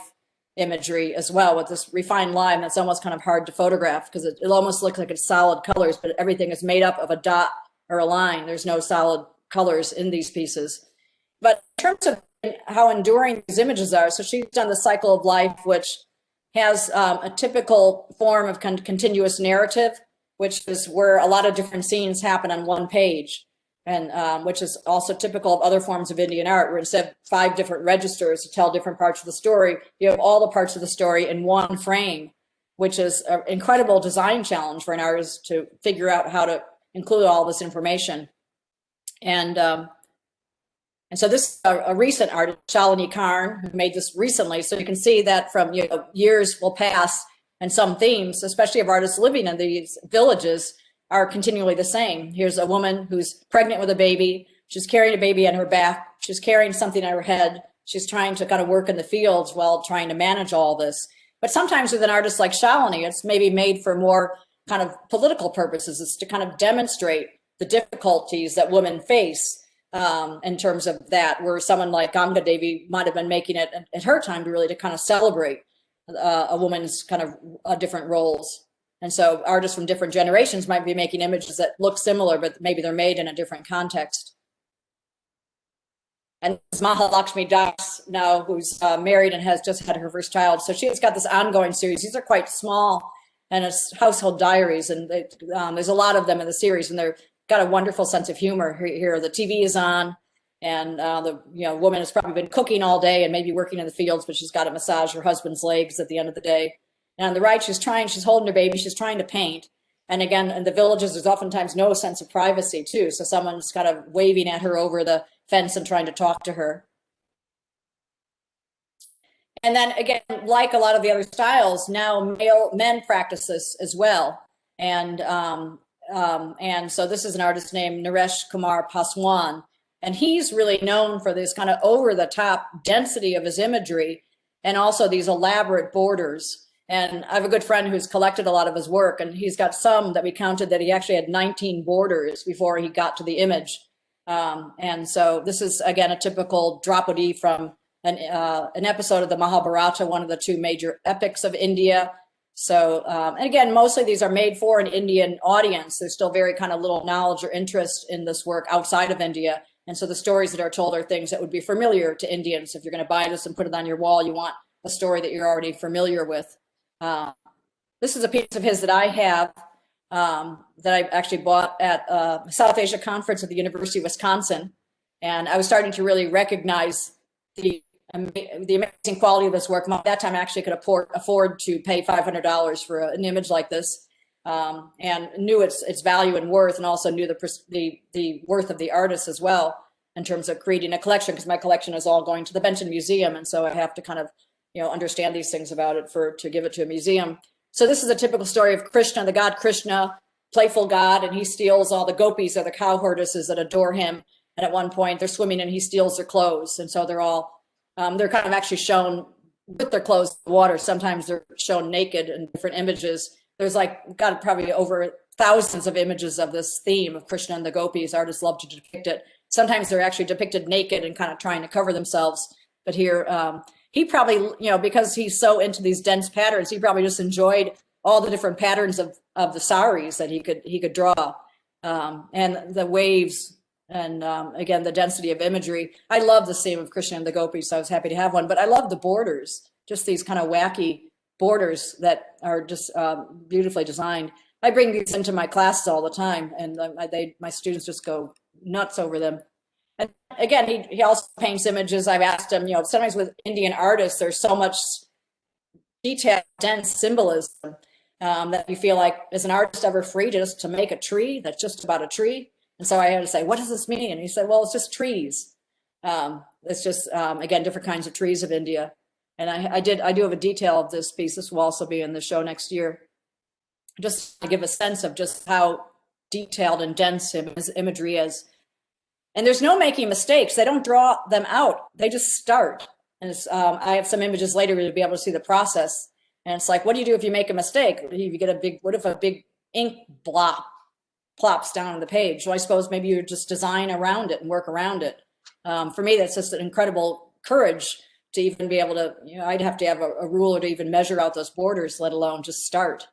imagery as well, with this refined line that's almost kind of hard to photograph because it almost looks like it's solid colors, but everything is made up of a dot or a line. There's no solid colors in these pieces. But in terms of how enduring these images are, so she's done the cycle of life, which has a typical form of continuous narrative, which is where a lot of different scenes happen on one page, and which is also typical of other forms of Indian art, where instead of 5 different registers to tell different parts of the story, you have all the parts of the story in one frame, which is an incredible design challenge for an artist to figure out how to include all this information. And so this is a recent artist, Shalini Khan, who made this recently. So you can see that from years will pass, and some themes, especially of artists living in these villages, are continually the same. Here's a woman who's pregnant with a baby. She's carrying a baby on her back. She's carrying something on her head. She's trying to kind of work in the fields while trying to manage all this. But sometimes with an artist like Shalini, it's maybe made for more kind of political purposes. It's to kind of demonstrate the difficulties that women face in terms of that, where someone like Gangadevi might have been making it at her time to kind of celebrate a woman's kind of different roles. And so artists from different generations might be making images that look similar, but maybe they're made in a different context. And this is Mahalakshmi Das now, who's married and has just had her first child. So she's got this ongoing series. These are quite small, and it's household diaries, and there's a lot of them in the series, and they're got a wonderful sense of humor here. The TV is on, and the woman has probably been cooking all day and maybe working in the fields, but she's got to massage her husband's legs at the end of the day. And on the right, she's holding her baby, she's trying to paint. And again, in the villages, there's oftentimes no sense of privacy too. So someone's kind of waving at her over the fence and trying to talk to her. And then again, like a lot of the other styles, now men practice this as well. And And so this is an artist named Nareshkumar Paswan. And he's really known for this kind of over-the-top density of his imagery and also these elaborate borders. And I have a good friend who's collected a lot of his work, and he's got some that we counted that he actually had 19 borders before he got to the image. And so this is, again, a typical Draupadi from an episode of the Mahabharata, one of the two major epics of India. So, and again, mostly these are made for an Indian audience. There's still very kind of little knowledge or interest in this work outside of India. And so the stories that are told are things that would be familiar to Indians. If you're going to buy this and put it on your wall, you want a story that you're already familiar with. This is a piece of his that I have that I actually bought at a South Asia conference at the University of Wisconsin. And I was starting to really recognize the amazing quality of this work. At that time, I actually could afford to pay $500 for an image like this, and knew its value and worth, and also knew the worth of the artist as well in terms of creating a collection, because my collection is all going to the Benton Museum, and so I have to kind of understand these things about it to give it to a museum. So this is a typical story of Krishna, the god Krishna, playful god, and he steals all the gopis, or the cow herdesses that adore him. And at one point they're swimming and he steals their clothes, and so they're all they're kind of actually shown with their clothes in the water. Sometimes they're shown naked in different images. There's probably over thousands of images of this theme of Krishna and the gopis. Artists love to depict it. Sometimes they're actually depicted naked and kind of trying to cover themselves. But here, he probably, because he's so into these dense patterns, he probably just enjoyed all the different patterns of the saris that he could draw, and the waves. And again, the density of imagery. I love the theme of Krishna and the gopis, so I was happy to have one. But I love the borders, just these kind of wacky borders that are just beautifully designed. I bring these into my classes all the time, and my students just go nuts over them. And again, he also paints images. I've asked him, sometimes with Indian artists, there's so much detailed, dense symbolism that you feel like, is an artist ever free to make a tree that's just about a tree? And so I had to say, what does this mean? And he said, well, it's just trees. It's just, again, different kinds of trees of India. And I do have a detail of this piece. This will also be in the show next year, just to give a sense of just how detailed and dense his imagery is. And there's no making mistakes. They don't draw them out. They just start. And I have some images later to be able to see the process. And it's like, what do you do if you make a mistake? You get what if a big ink blob plops down on the page? Well, I suppose maybe you just design around it and work around it. For me, that's just an incredible courage to even be able to, I'd have to have a ruler to even measure out those borders, let alone just start.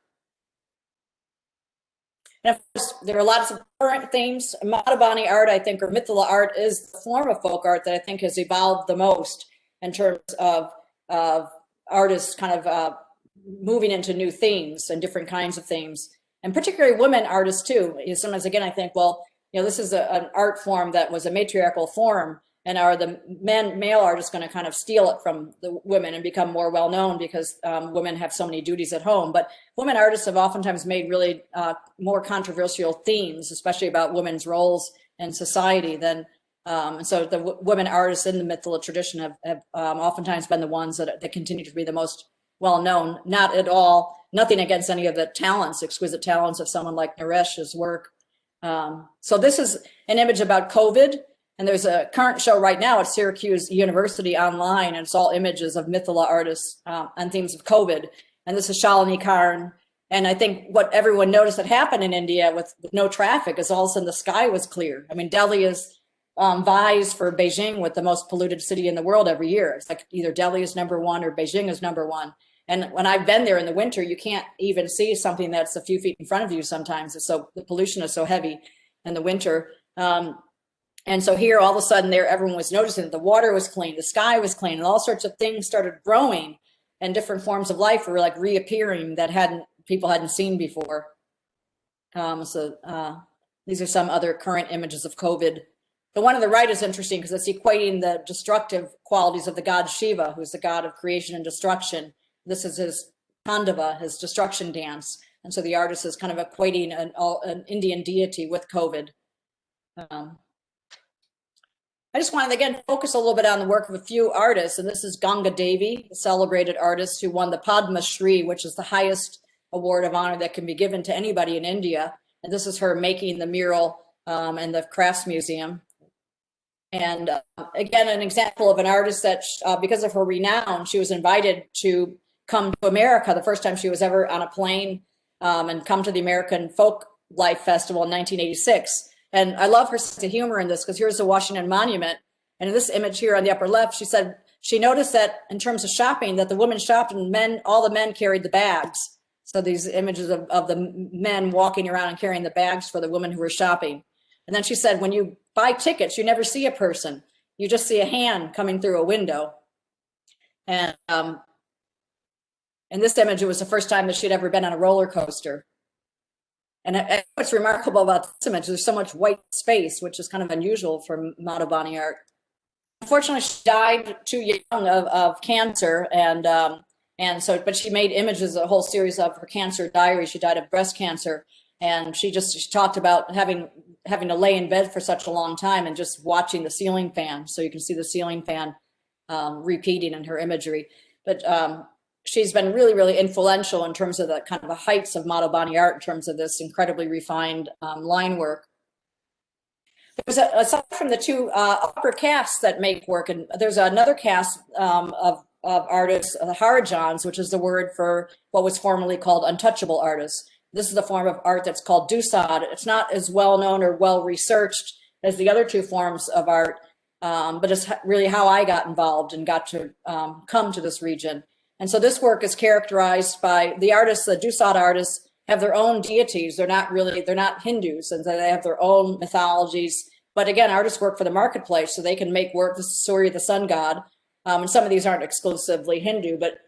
And of course, there are lots of current themes. Madhubani art, I think, or Mythala art, is the form of folk art that I think has evolved the most in terms of artists kind of moving into new themes and different kinds of themes. And particularly women artists too. Sometimes, again, I think, well, this is an art form that was a matriarchal form, and are the male artists going to kind of steal it from the women and become more well-known because women have so many duties at home? But women artists have oftentimes made really more controversial themes, especially about women's roles in society than, and so the women artists in the Mythala tradition have oftentimes been the ones that continue to be the most well-known. Not at all, nothing against any of the talents, exquisite talents of someone like Naresh's work. So this is an image about COVID. And there's a current show right now at Syracuse University online, and it's all images of Mythala artists on themes of COVID. And this is Shalini Khan. And I think what everyone noticed that happened in India with no traffic is all of a sudden the sky was clear. I mean, Delhi is vies for Beijing with the most polluted city in the world every year. It's like either Delhi is #1 or Beijing is #1. And when I've been there in the winter, you can't even see something that's a few feet in front of you sometimes. The pollution is so heavy in the winter. And so here, all of a sudden, everyone was noticing that the water was clean, the sky was clean, and all sorts of things started growing, and different forms of life were like reappearing that people hadn't seen before. These are some other current images of COVID. The one on the right is interesting because it's equating the destructive qualities of the god Shiva, who's the god of creation and destruction. This is his Tandava, his destruction dance. And so the artist is kind of equating an Indian deity with COVID. I just wanted to, again, focus a little bit on the work of a few artists. And this is Gangadevi, a celebrated artist who won the Padma Shri, which is the highest award of honor that can be given to anybody in India. And this is her making the mural in the Crafts Museum. And again, an example of an artist that, because of her renown, she was invited to come to America the first time she was ever on a plane and come to the American Folk Life Festival in 1986. And I love her sense of humor in this, because here's the Washington Monument. And in this image here on the upper left, she said she noticed that in terms of shopping, that the women shopped and all the men carried the bags. So these images of the men walking around and carrying the bags for the women who were shopping. And then she said, when you buy tickets, you never see a person. You just see a hand coming through a window. And in this image, it was the first time that she'd ever been on a roller coaster. And what's remarkable about this image, there's so much white space, which is kind of unusual for Madhubani art. Unfortunately, she died too young of cancer, and so, but she made images, a whole series of her cancer diary. She died of breast cancer, and she talked about having to lay in bed for such a long time and just watching the ceiling fan. So you can see the ceiling fan repeating in her imagery. But she's been really, really influential in terms of the kind of the heights of Madhubani art in terms of this incredibly refined line work. There's aside from the two upper castes that make work, and there's another caste of artists, the Harijans, which is the word for what was formerly called untouchable artists. This is the form of art that's called Dusad. It's not as well known or well researched as the other two forms of art, but it's really how I got involved and got to come to this region. And so this work is characterized by the artists, the Dusad artists, have their own deities. They're not Hindus, and so they have their own mythologies. But again, artists work for the marketplace, so they can make work. This is Surya, the sun god. And some of these aren't exclusively Hindu, but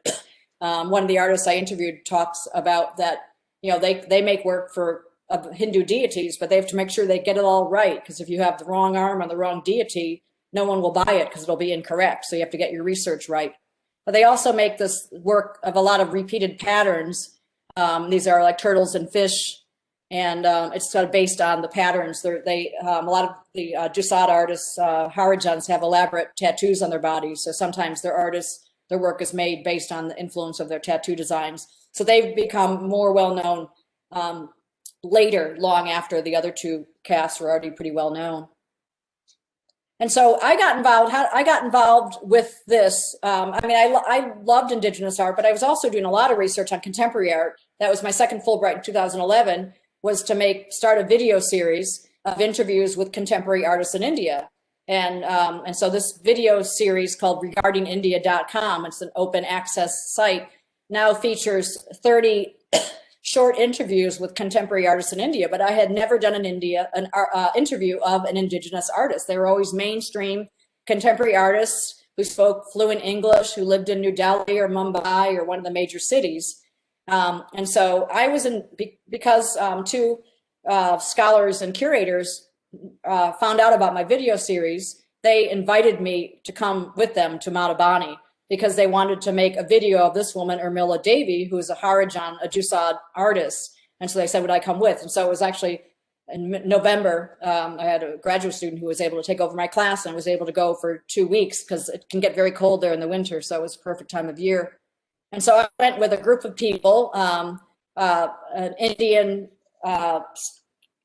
one of the artists I interviewed talks about that, you know, they make work for Hindu deities, but they have to make sure they get it all right. Because if you have the wrong arm on the wrong deity, no one will buy it because it'll be incorrect. So you have to get your research right. But they also make this work of a lot of repeated patterns. These are like turtles and fish, and it's sort of based on the patterns. A lot of the Dusad artists, Harijans, have elaborate tattoos on their bodies. So sometimes their work is made based on the influence of their tattoo designs. So they've become more well-known later, long after the other two castes were already pretty well known. And so I got involved with this. I mean, I loved Indigenous art, but I was also doing a lot of research on contemporary art. That was my second Fulbright in 2011, was to start a video series of interviews with contemporary artists in India. And so this video series called regardingindia.com, it's an open access site, now features 30 short interviews with contemporary artists in India, but I had never done an interview of an Indigenous artist. They were always mainstream contemporary artists who spoke fluent English, who lived in New Delhi or Mumbai or one of the major cities. And so I was because two scholars and curators found out about my video series, they invited me to come with them to Madhubani, because they wanted to make a video of this woman, Urmila Devi, who is a Harijan, a Dusad artist. And so they said, would I come with? And so it was actually in November, I had a graduate student who was able to take over my class, and I was able to go for 2 weeks because it can get very cold there in the winter. So it was a perfect time of year. And so I went with a group of people, an Indian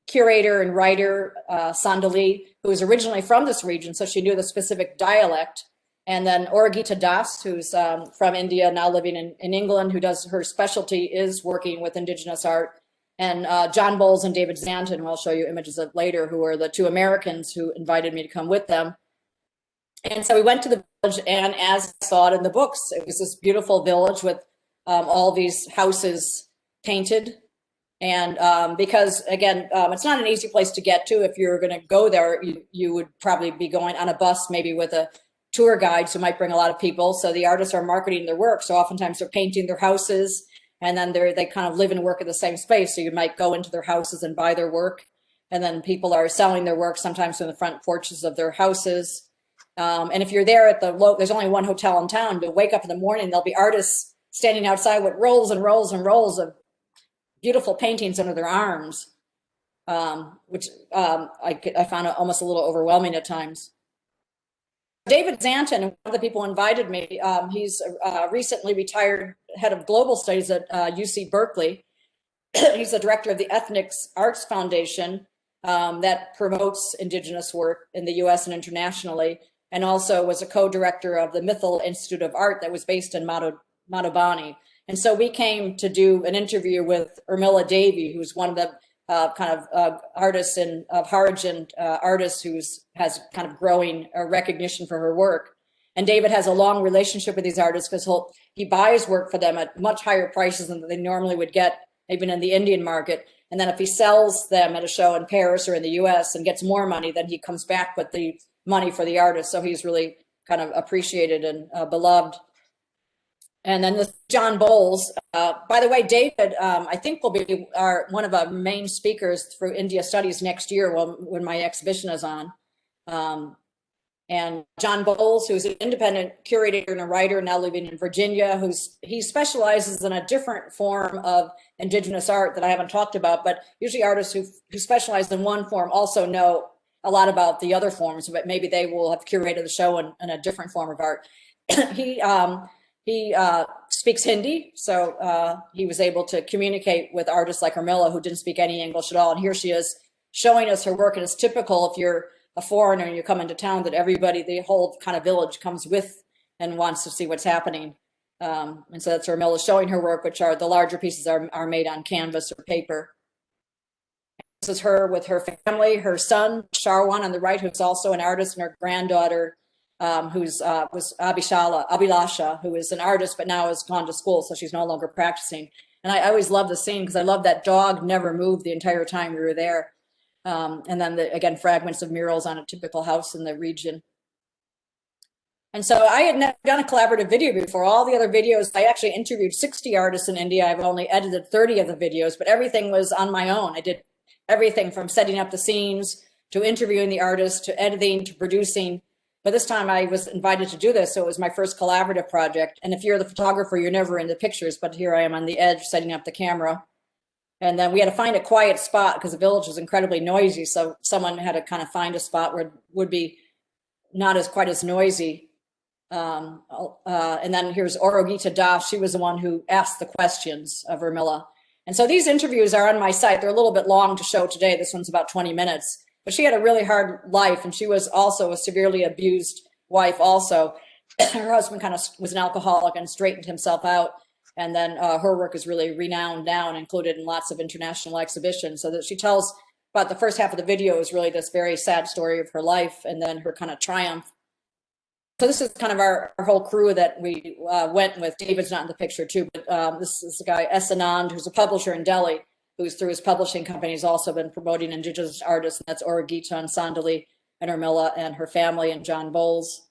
curator and writer, Sandali, who was originally from this region, so she knew the specific dialect. And then Oragita Das, who's from India, now living in England, who does her specialty is working with Indigenous art. And John Bowles and David Zanton, who I'll show you images of later, who are the two Americans who invited me to come with them. And so we went to the village, and as I saw it in the books, it was this beautiful village with all these houses painted. And because, again, it's not an easy place to get to. If you're going to go there, you would probably be going on a bus, maybe with a tour guides who might bring a lot of people. So the artists are marketing their work. So oftentimes they're painting their houses, and then they kind of live and work in the same space. So you might go into their houses and buy their work. And then people are selling their work sometimes in the front porches of their houses. And if you're there at there's only one hotel in town, to wake up in the morning, there'll be artists standing outside with rolls and rolls and rolls of beautiful paintings under their arms, which I found almost a little overwhelming at times. David Zanton, one of the people who invited me, he's a recently retired head of global studies at UC Berkeley. He's the director of the Ethnic Arts Foundation that promotes Indigenous work in the US and internationally, and also was a co-director of the Mythal Institute of Art that was based in Madhubani. And so we came to do an interview with Urmila Devi, who's one of the artists of Harijan artists has kind of growing recognition for her work. And David has a long relationship with these artists because he buys work for them at much higher prices than they normally would get, even in the Indian market. And then if he sells them at a show in Paris or in the US and gets more money, then he comes back with the money for the artist. So he's really kind of appreciated and beloved. And then this John Bowles. By the way, David, I think will be one of our main speakers through India Studies next year when my exhibition is on. And John Bowles, who's an independent curator and a writer now living in Virginia, he specializes in a different form of Indigenous art that I haven't talked about, but usually artists who specialize in one form also know a lot about the other forms, but maybe they will have curated the show in a different form of art. He speaks Hindi, so he was able to communicate with artists like Urmila, who didn't speak any English at all. And here she is showing us her work, and it's typical if you're a foreigner and you come into town that the whole kind of village comes with and wants to see what's happening. And so that's Urmila showing her work, which the larger pieces are made on canvas or paper. This is her with her family, her son, Sharwan on the right, who's also an artist, and her granddaughter, was Abhilasha, who is an artist, but now has gone to school, so she's no longer practicing. And I always love the scene because I love that dog never moved the entire time we were there. And then again, fragments of murals on a typical house in the region. And so I had never done a collaborative video before. All the other videos, I actually interviewed 60 artists in India. I've only edited 30 of the videos, but everything was on my own. I did everything from setting up the scenes to interviewing the artists to editing to producing. But this time I was invited to do this, so it was my first collaborative project. And if you're the photographer, you're never in the pictures, but here I am on the edge setting up the camera. And then we had to find a quiet spot because the village was incredibly noisy. So someone had to kind of find a spot where it would be not quite as noisy. And then here's Orogita Das. She was the one who asked the questions of Urmila. And so these interviews are on my site. They're a little bit long to show today. This one's about 20 minutes. But she had a really hard life, and she was also a severely abused wife also. Her husband kind of was an alcoholic and straightened himself out. And then her work is really renowned now and included in lots of international exhibitions. So that she tells about the first half of the video is really this very sad story of her life and then her kind of triumph. So this is kind of our whole crew that we went with. David's not in the picture too, but this is the guy, S. Anand, who's a publisher in Delhi, who's through his publishing company has also been promoting Indigenous artists. And that's Orogita and Sandali and Urmila and her family and John Bowles.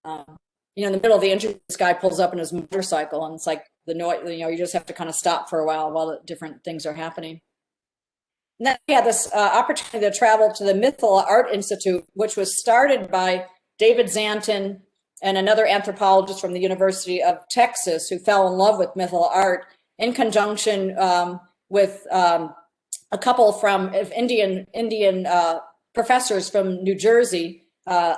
In the middle of the interview, this guy pulls up in his motorcycle, and it's like the noise. You just have to kind of stop for a while the different things are happening. And then we had this opportunity to travel to the Mythical Art Institute, which was started by David Zanton and another anthropologist from the University of Texas who fell in love with Mythical art in conjunction with a couple from Indian professors from New Jersey. Her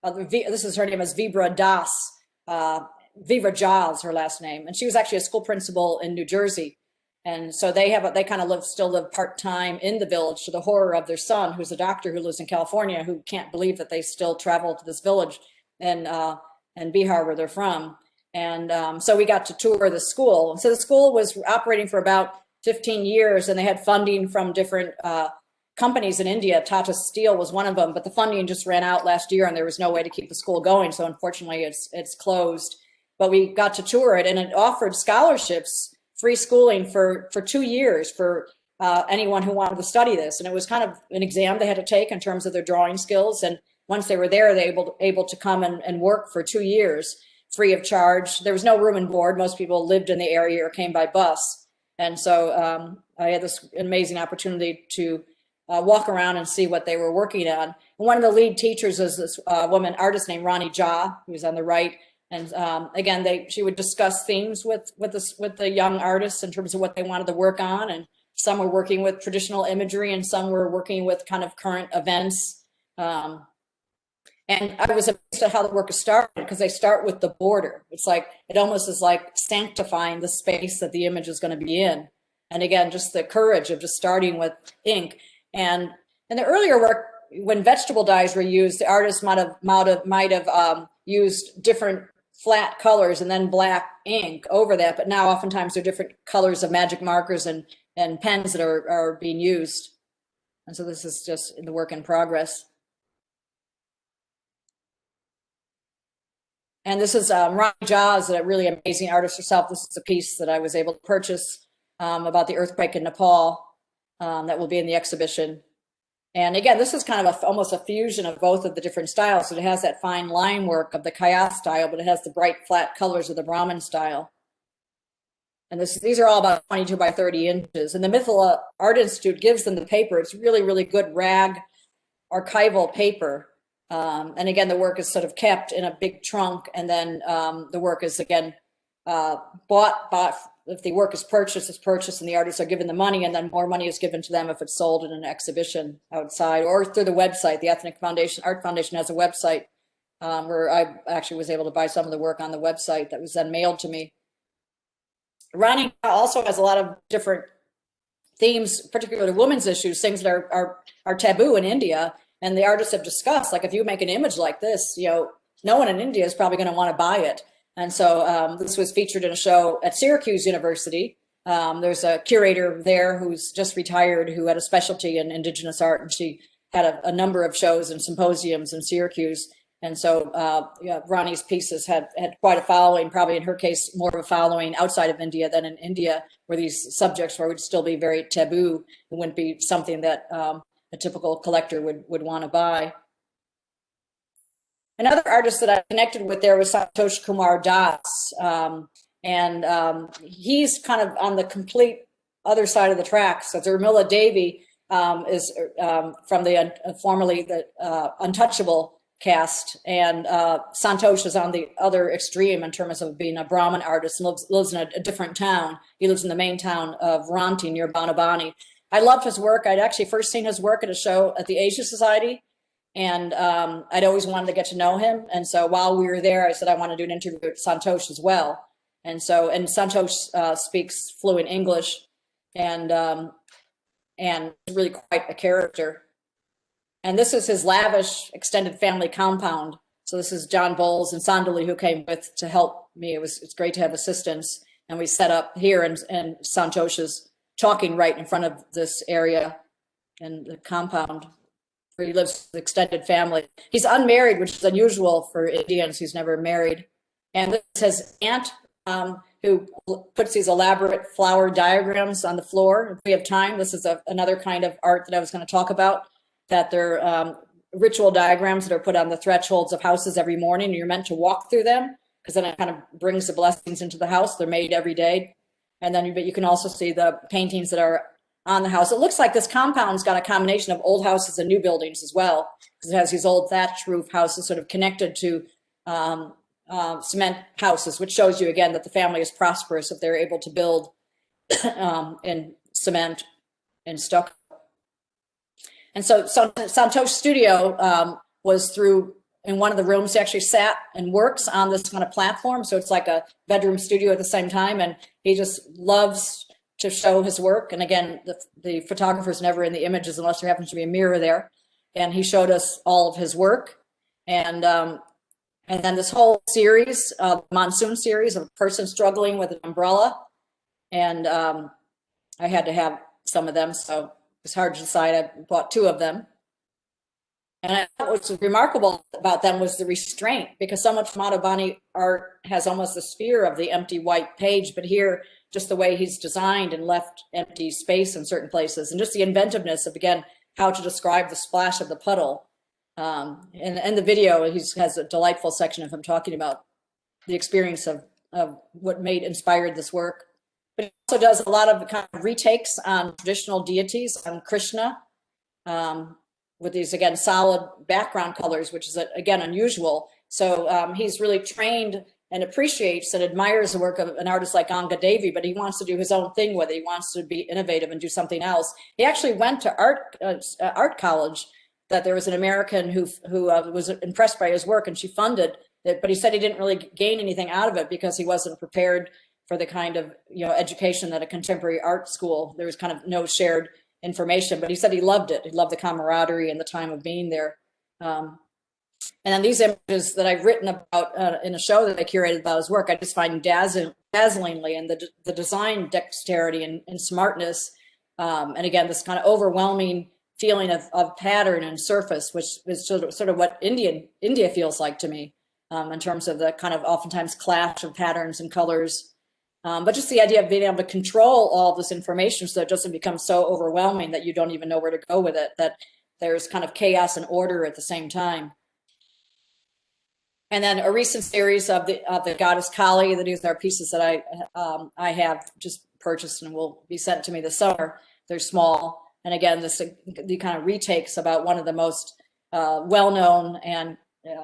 name is Vibra Das. Vibra Jha is her last name, and she was actually a school principal in New Jersey. And so they kind of still live part-time in the village, to the horror of their son, who's a doctor who lives in California, who can't believe that they still travel to this village in Bihar, where they're from. And so we got to tour the school. And so the school was operating for about 15 years, and they had funding from different companies in India. Tata Steel was one of them, but the funding just ran out last year, and there was no way to keep the school going. So unfortunately, it's closed. But we got to tour it, and it offered scholarships, free schooling for 2 years for anyone who wanted to study this. And it was kind of an exam they had to take in terms of their drawing skills. And once they were there, they were able to come and work for 2 years free of charge. There was no room and board. Most people lived in the area or came by bus. And so I had this amazing opportunity to walk around and see what they were working on. And one of the lead teachers is this woman artist named Ronnie Jaw, who's on the right. And again, she would discuss themes with the young artists in terms of what they wanted to work on. And some were working with traditional imagery, and some were working with kind of current events. And I was amazed at how the work is started, because they start with the border. It almost is like sanctifying the space that the image is going to be in. And again, just the courage of just starting with ink. And in the earlier work, when vegetable dyes were used, the artist might have used different flat colors and then black ink over that. But now oftentimes there are different colors of magic markers and pens that are being used. And so this is just the work in progress. And this is Ronnie Jaw, is a really amazing artist herself. This is a piece that I was able to purchase about the earthquake in Nepal that will be in the exhibition. And again, this is kind of almost a fusion of both of the different styles. So it has that fine line work of the Kaya style, but it has the bright flat colors of the Brahmin style. And these are all about 22 by 30 inches. And the Mythical Art Institute gives them the paper. It's really, really good rag archival paper. And again, the work is sort of kept in a big trunk. And then the work is, again, bought. If the work is purchased, it's purchased, and the artists are given the money, and then more money is given to them if it's sold in an exhibition outside or through the website. The Ethnic Art Foundation has a website where I actually was able to buy some of the work on the website that was then mailed to me. Ronnie also has a lot of different themes, particularly women's issues, things that are taboo in India, and the artists have discussed, like, if you make an image like this, no one in India is probably going to want to buy it. And so this was featured in a show at Syracuse University. There's a curator there who's just retired who had a specialty in Indigenous art, and she had a number of shows and symposiums in Syracuse. And so Ronnie's pieces had quite a following, probably in her case, more of a following outside of India than in India, where these subjects would still be very taboo. It wouldn't be something that a typical collector would want to buy. Another artist that I connected with there was Santosh Kumar Das, and he's kind of on the complete other side of the tracks. So Ramla Devi is from the formerly the Untouchable cast, and Santosh is on the other extreme in terms of being a Brahmin artist and lives in a different town. He lives in the main town of Ranti near Banabani. I loved his work. I'd actually first seen his work at a show at the Asia Society. And I'd always wanted to get to know him. And so while we were there, I said, I want to do an interview with Santosh as well. And Santosh speaks fluent English and really quite a character. And this is his lavish extended family compound. So this is John Bowles and Sandali who came with to help me. It's great to have assistance. And we set up here, and Santosh is talking right in front of this area and the compound where he lives with extended family. He's unmarried, which is unusual for Indians. He's never married. And this is his aunt who puts these elaborate flower diagrams on the floor. If we have time, this is another kind of art that I was going to talk about, that they're ritual diagrams that are put on the thresholds of houses every morning. And you're meant to walk through them because then it kind of brings the blessings into the house. They're made every day. And then you can also see the paintings that are on the house. It looks like this compound's got a combination of old houses and new buildings as well, because it has these old thatch roof houses sort of connected to cement houses, which shows you again that the family is prosperous if they're able to build in cement and stucco. And so Santosh's studio was in one of the rooms. He actually sat and works on this kind of platform. So it's like a bedroom studio at the same time. And he just loves to show his work. And again, the photographer's never in the images unless there happens to be a mirror there. And he showed us all of his work. And then this whole series, monsoon series of a person struggling with an umbrella. And I had to have some of them, so it was hard to decide. I bought 2 of them. And I thought what was remarkable about them was the restraint, because so much Madhubani art has almost the sphere of the empty white page, but here, just the way he's designed and left empty space in certain places, and just the inventiveness of, again, how to describe the splash of the puddle. And the video, he has a delightful section of him talking about the experience of what inspired this work. But he also does a lot of kind of retakes on traditional deities, on Krishna, with these, again, solid background colors, which is, again, unusual. So he's really trained and appreciates and admires the work of an artist like Gangadevi, but he wants to do his own thing with it. He wants to be innovative and do something else. He actually went to art college. That there was an American who was impressed by his work, and she funded it, but he said he didn't really gain anything out of it because he wasn't prepared for the kind of, education that a contemporary art school, there was kind of no shared information, but he said he loved it. He loved the camaraderie and the time of being there. And then these images that I've written about in a show that I curated about his work, I just find dazzlingly, and the design dexterity and smartness. And again, this kind of overwhelming feeling of pattern and surface, which is sort of what India feels like to me, in terms of the kind of oftentimes clash of patterns and colors. But just the idea of being able to control all this information so it doesn't become so overwhelming that you don't even know where to go with it, that there's kind of chaos and order at the same time. And then a recent series of the goddess Kali, that these are pieces that I have just purchased and will be sent to me this summer. They're small. And again, the kind of retakes about one of the most well-known and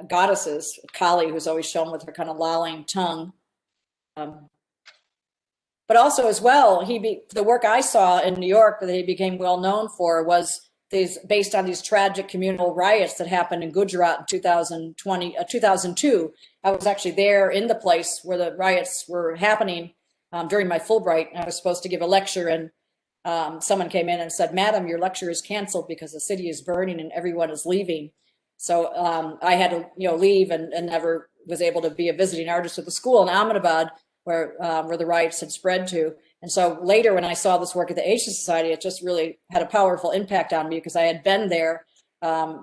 goddesses, Kali, who's always shown with her kind of lolling tongue. But also as well, the work I saw in New York that he became well known for was based on these tragic communal riots that happened in Gujarat in 2002. I was actually there in the place where the riots were happening during my Fulbright. I was supposed to give a lecture, and someone came in and said, "Madam, your lecture is canceled because the city is burning and everyone is leaving." So I had to, leave and never was able to be a visiting artist at the school in Ahmedabad, where the riots had spread to. And so later, when I saw this work at the Asian Society, it just really had a powerful impact on me, because I had been there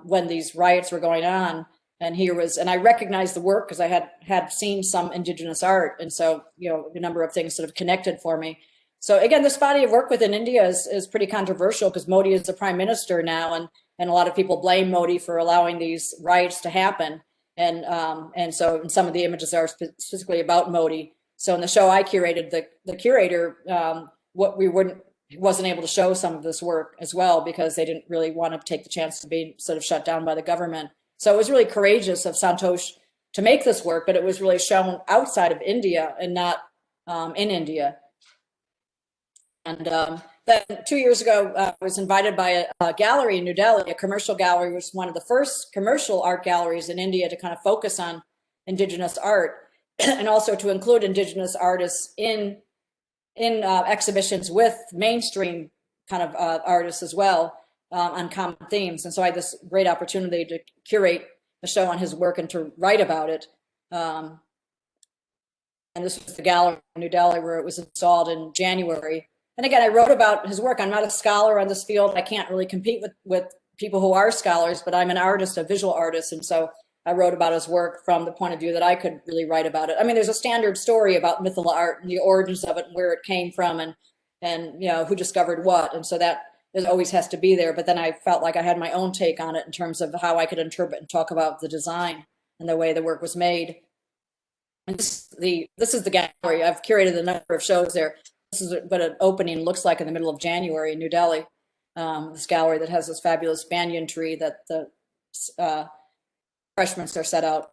when these riots were going on. And I recognized the work because I had seen some Indigenous art. And so, a number of things sort of connected for me. So again, this body of work within India is pretty controversial, because Modi is the prime minister now, and a lot of people blame Modi for allowing these riots to happen. And so some of the images are specifically about Modi. So in the show I curated, the curator wasn't able to show some of this work as well, because they didn't really want to take the chance to be sort of shut down by the government. So it was really courageous of Santosh to make this work, but it was really shown outside of India and not in India. And then 2 years ago, I was invited by a gallery in New Delhi, a commercial gallery, which was one of the first commercial art galleries in India to kind of focus on Indigenous art, and also to include Indigenous artists in exhibitions with mainstream kind of artists as well, on common themes. And so I had this great opportunity to curate a show on his work and to write about it. And this was the gallery in New Delhi, where it was installed in January. And again, I wrote about his work. I'm not a scholar on this field. I can't really compete with people who are scholars, but I'm an artist, a visual artist. And so I wrote about his work from the point of view that I could really write about it. I mean, there's a standard story about Mythala art and the origins of it and where it came from, and who discovered what. And so that always has to be there. But then I felt like I had my own take on it in terms of how I could interpret and talk about the design and the way the work was made. And this is the gallery. I've curated a number of shows there. This is what an opening looks like in the middle of January in New Delhi. This gallery that has this fabulous banyan tree that the freshmen are set out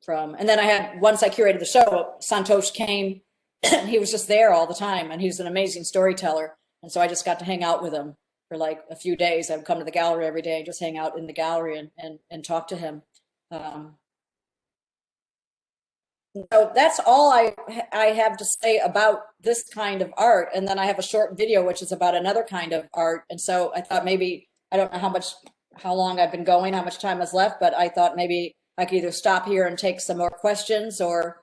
from. And then once I curated the show, Santosh came, and he was just there all the time, and he's an amazing storyteller. And so I just got to hang out with him for like a few days. I would come to the gallery every day and just hang out in the gallery and talk to him. So that's all I have to say about this kind of art. And then I have a short video, which is about another kind of art. And so I thought maybe, I don't know how long I've been going, how much time is left, but I thought maybe I could either stop here and take some more questions, or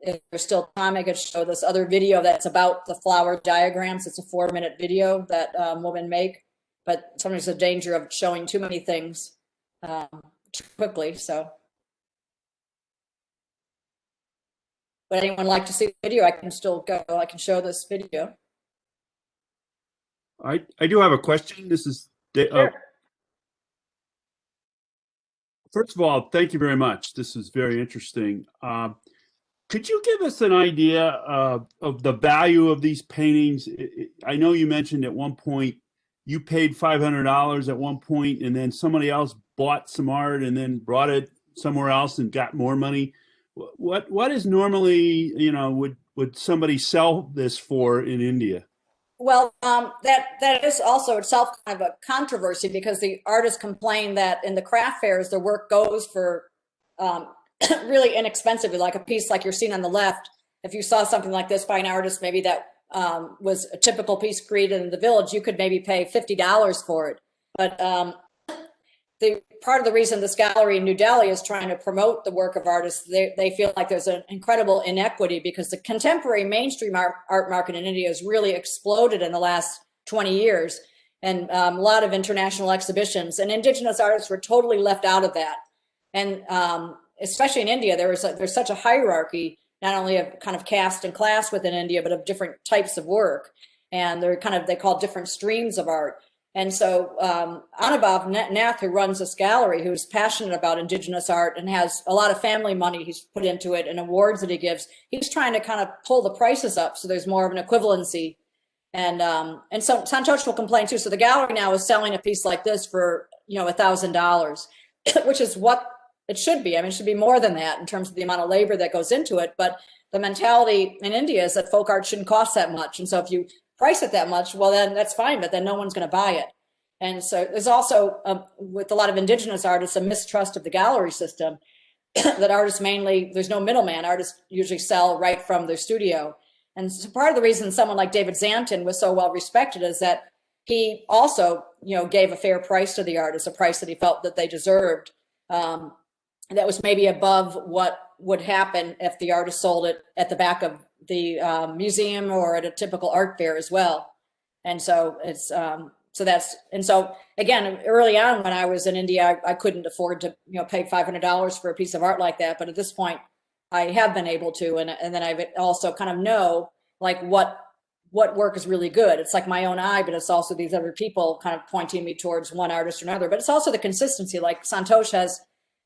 if there's still time, I could show this other video that's about the flower diagrams. It's a 4-minute video that women make, but sometimes there's a danger of showing too many things too quickly. So would anyone like to see the video? I can still go. I can show this video. I do have a question. This is Sure. First of all, thank you very much. This is very interesting. Could you give us an idea of the value of these paintings? I know you mentioned at one point you paid $500 at one point, and then somebody else bought some art and then brought it somewhere else and got more money. What is normally, would somebody sell this for in India? Well, that is also itself kind of a controversy, because the artists complain that in the craft fairs, the work goes for really inexpensively, like a piece like you're seeing on the left if you saw something like this by an artist, maybe that was a typical piece created in the village, you could maybe pay $50 for it. But the part of the reason this gallery in New Delhi is trying to promote the work of artists, they feel like there's an incredible inequity because the contemporary mainstream art market in India has really exploded in the last 20 years, and a lot of international exhibitions, and Indigenous artists were totally left out of that. And especially in India, there's such a hierarchy, not only of kind of caste and class within India, but of different types of work, and they call different streams of art. And so Anubhav Nath, who runs this gallery, who's passionate about Indigenous art and has a lot of family money he's put into it and awards that he gives, he's trying to kind of pull the prices up so there's more of an equivalency. And so Santosh will complain too. So the gallery now is selling a piece like this for, $1,000, which is what it should be. I mean, it should be more than that in terms of the amount of labor that goes into it. But the mentality in India is that folk art shouldn't cost that much. And so if you price it that much, well, then that's fine, but then no one's going to buy it. And so there's also, with a lot of Indigenous artists, a mistrust of the gallery system, that artists mainly, there's no middleman. Artists usually sell right from their studio. And so part of the reason someone like David Zanton was so well respected is that he also, gave a fair price to the artists, a price that he felt that they deserved. That was maybe above what would happen if the artist sold it at the back of the museum or at a typical art fair as well. And so it's so again, early on when I was in India, I couldn't afford to pay $500 for a piece of art like that, but at this point I have been able to, and then I've also kind of know like what work is really good. It's like my own eye, but it's also these other people kind of pointing me towards one artist or another. But it's also the consistency. Like Santosh has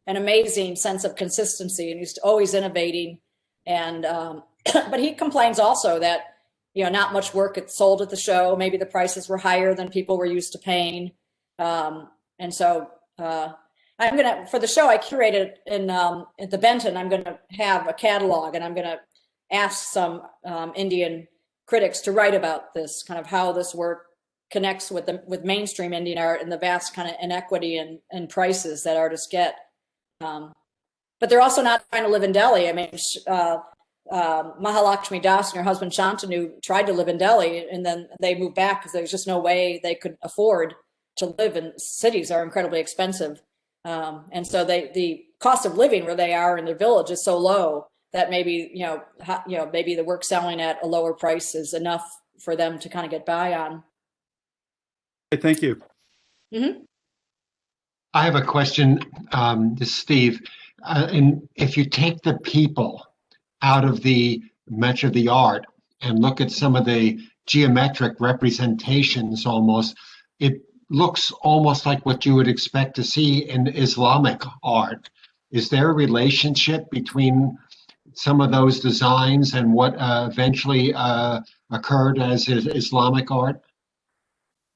an amazing sense of consistency, and he's always innovating. And but he complains also that not much work gets sold at the show. Maybe the prices were higher than people were used to paying. And so I'm gonna, for the show I curated at the Benton, I'm gonna have a catalog, and I'm gonna ask some Indian critics to write about this, kind of how this work connects with mainstream Indian art and the vast kind of inequity and prices that artists get. But they're also not trying to live in Delhi. I mean, Mahalakshmi Das and her husband Shantanu tried to live in Delhi, and then they moved back because there's just no way they could afford to live in cities are incredibly expensive. And so the cost of living where they are in their village is so low that maybe, maybe the work selling at a lower price is enough for them to kind of get by on. Thank you. Mm-hmm. I have a question, to Steve. And if you take the people out of much of the art and look at some of the geometric representations, it looks almost like what you would expect to see in Islamic art. Is there a relationship between some of those designs and what eventually occurred as Islamic art?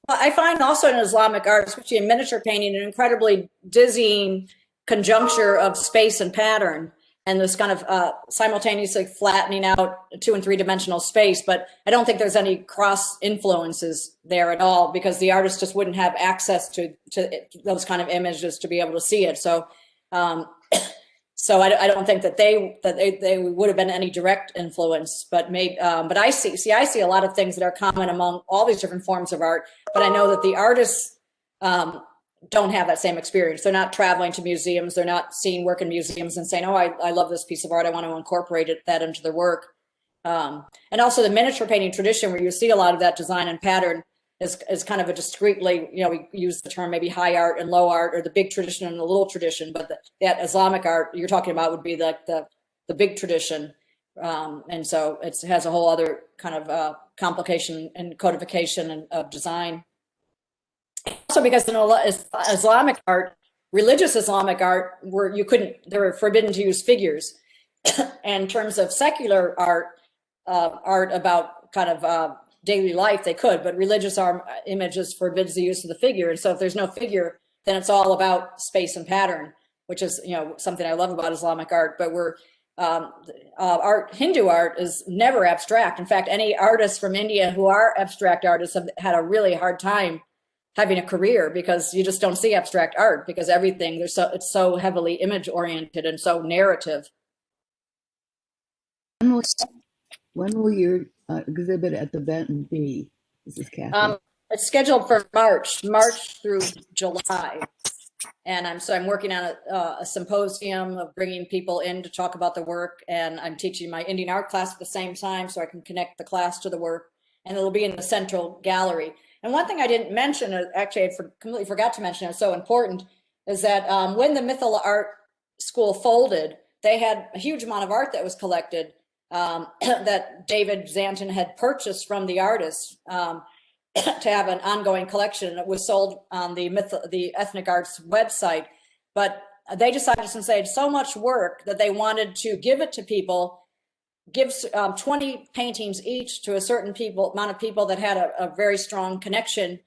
Well, I find also in Islamic art, especially in miniature painting, an incredibly dizzying conjuncture of space and pattern, and this kind of simultaneously flattening out 2- and 3-dimensional space. But I don't think there's any cross influences there at all, because the artist just wouldn't have access to those kind of images to be able to see it. So so I don't think that they would have been any direct influence, but maybe. But I see a lot of things that are common among all these different forms of art. But I know that the artists don't have that same experience. They're not traveling to museums. They're not seeing work in museums and saying, "Oh, I love this piece of art. I want to incorporate that into their work." And also the miniature painting tradition, where you see a lot of that design and pattern, is kind of a discreetly, we use the term maybe high art and low art, or the big tradition and the little tradition. But that Islamic art you're talking about would be like the big tradition. And so it has a whole other kind of complication and codification of design. Also, because in Islamic art, religious Islamic art, they were forbidden to use figures. And in terms of secular art, art about kind of daily life, they could, but religious images forbids the use of the figure. And so if there's no figure, then it's all about space and pattern, which is, something I love about Islamic art. But Hindu art is never abstract. In fact, any artists from India who are abstract artists have had a really hard time having a career, because you just don't see abstract art, because everything it's so heavily image oriented and so narrative. When will your exhibit at the Benton be? This is Kathy. It's scheduled for March through July. And I'm working on a symposium of bringing people in to talk about the work. And I'm teaching my Indian art class at the same time so I can connect the class to the work. And it'll be in the central gallery. And one thing I didn't mention, actually I completely forgot to mention, it's so important, is that when the Mythala Art School folded, they had a huge amount of art that was collected that David Zanton had purchased from the artists. To have an ongoing collection. It was sold on the Ethnic Arts website, but they decided, since they had so much work, that they wanted to give it to people, give 20 paintings each to a certain amount of people that had a very strong connection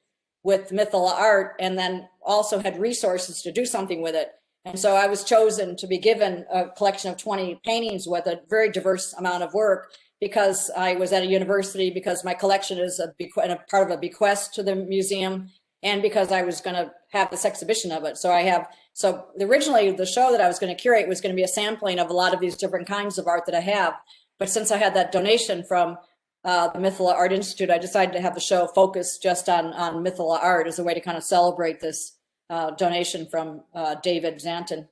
with Mythala Art, and then also had resources to do something with it. And so I was chosen to be given a collection of 20 paintings with a very diverse amount of work, because I was at a university, because my collection is a part of a bequest to the museum, and because I was going to have this exhibition of it. So originally the show that I was going to curate was going to be a sampling of a lot of these different kinds of art that I have. But since I had that donation from the Mythical Art Institute, I decided to have the show focus just on Mythical Art as a way to kind of celebrate this donation from David Zanton.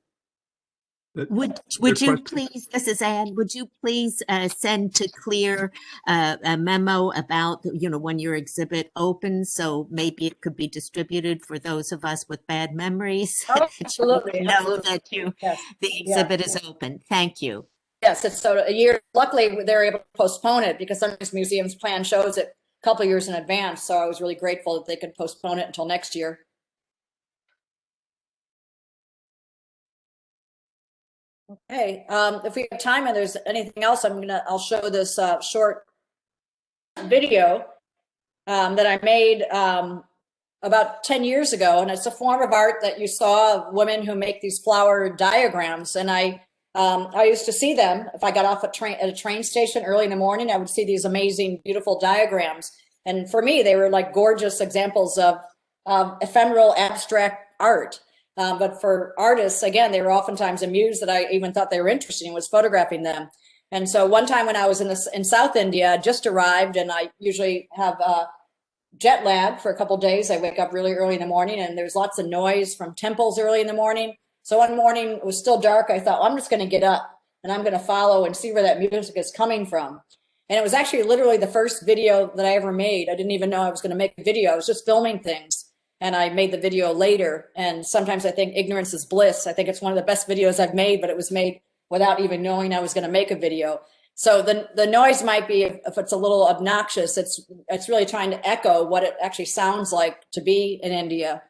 Would you please, this is Anne, would you please send to CLIR a memo about, when your exhibit opens, so maybe it could be distributed for those of us with bad memories? Oh, absolutely. Know that Yes. the exhibit is open. Thank you. Yes, it's so a year. Luckily, they're able to postpone it, because sometimes museums plan shows it a couple of years in advance. So I was really grateful that they could postpone it until next year. Okay, if we have time and there's anything else, I'll show this short video that I made about 10 years ago, and it's a form of art that you saw of women who make these flower diagrams. And I used to see them if I got off at a train station early in the morning. I would see these amazing, beautiful diagrams, and for me, they were like gorgeous examples of ephemeral, abstract art. But for artists, again, they were oftentimes amused that I even thought they were interesting, was photographing them. And so one time when I was in South India, I just arrived, and I usually have jet lag for a couple of days. I wake up really early in the morning, and there's lots of noise from temples early in the morning. So one morning, it was still dark. I thought, well, I'm just going to get up and I'm going to follow and see where that music is coming from. And it was actually literally the first video that I ever made. I didn't even know I was going to make a video. I was just filming things. And I made the video later. And sometimes I think ignorance is bliss. I think it's one of the best videos I've made, but it was made without even knowing I was going to make a video. So the noise might be, if it's a little obnoxious, it's really trying to echo what it actually sounds like to be in India.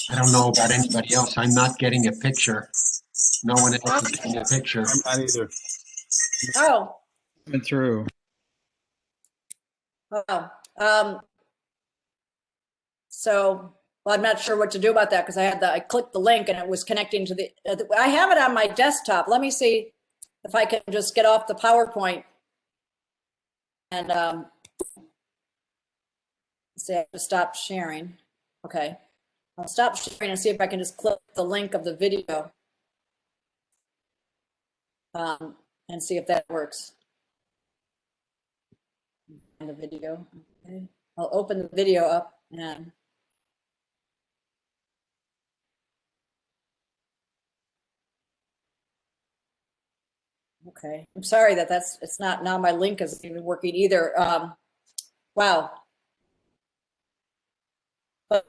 I don't know about anybody else. I'm not getting a picture. No one else is getting a picture. I'm not either. Oh. Coming through. Oh. So, well, I'm not sure what to do about that, because I clicked the link and it was connecting to I have it on my desktop. Let me see if I can just get off the PowerPoint and see, I have to stop sharing. Okay. I'll stop sharing and see if I can just click the link of the video and see if that works. The video. Okay. I'll open the video up and okay. I'm sorry that it's not, now my link isn't even working either. Wow. But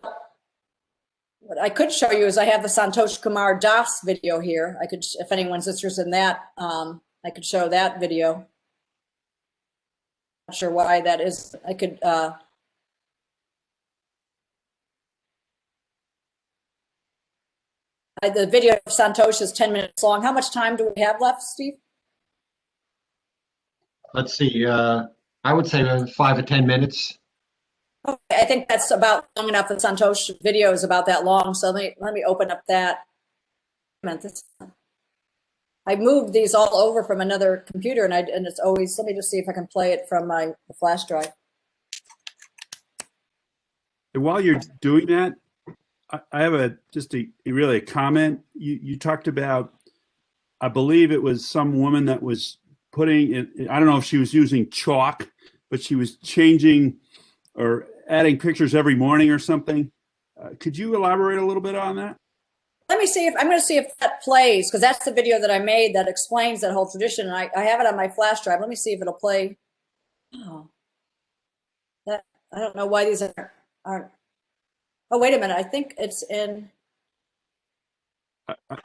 what I could show you is I have the Santosh Kumar Das video here. I could, if anyone's interested in that, I could show that video. Not sure why that is. I could The video of Santosh is 10 minutes long. How much time do we have left, Steve? Let's see. I would say 5 or 10 minutes. Okay, I think that's about long enough. The Santosh video is about that long. So let me open up that. I moved these all over from another computer, and it's always. Let me just see if I can play it from my flash drive. And while you're doing that, I have just a really a comment. You talked about, I believe it was some woman that was putting it, I don't know if she was using chalk, but she was changing or adding pictures every morning or something. Could you elaborate a little bit on that? Let me see if I'm going to see if that plays, because that's the video that I made that explains that whole tradition. And I have it on my flash drive. Let me see if it'll play. Oh, I don't know why these aren't. Oh, wait a minute. I think it's in.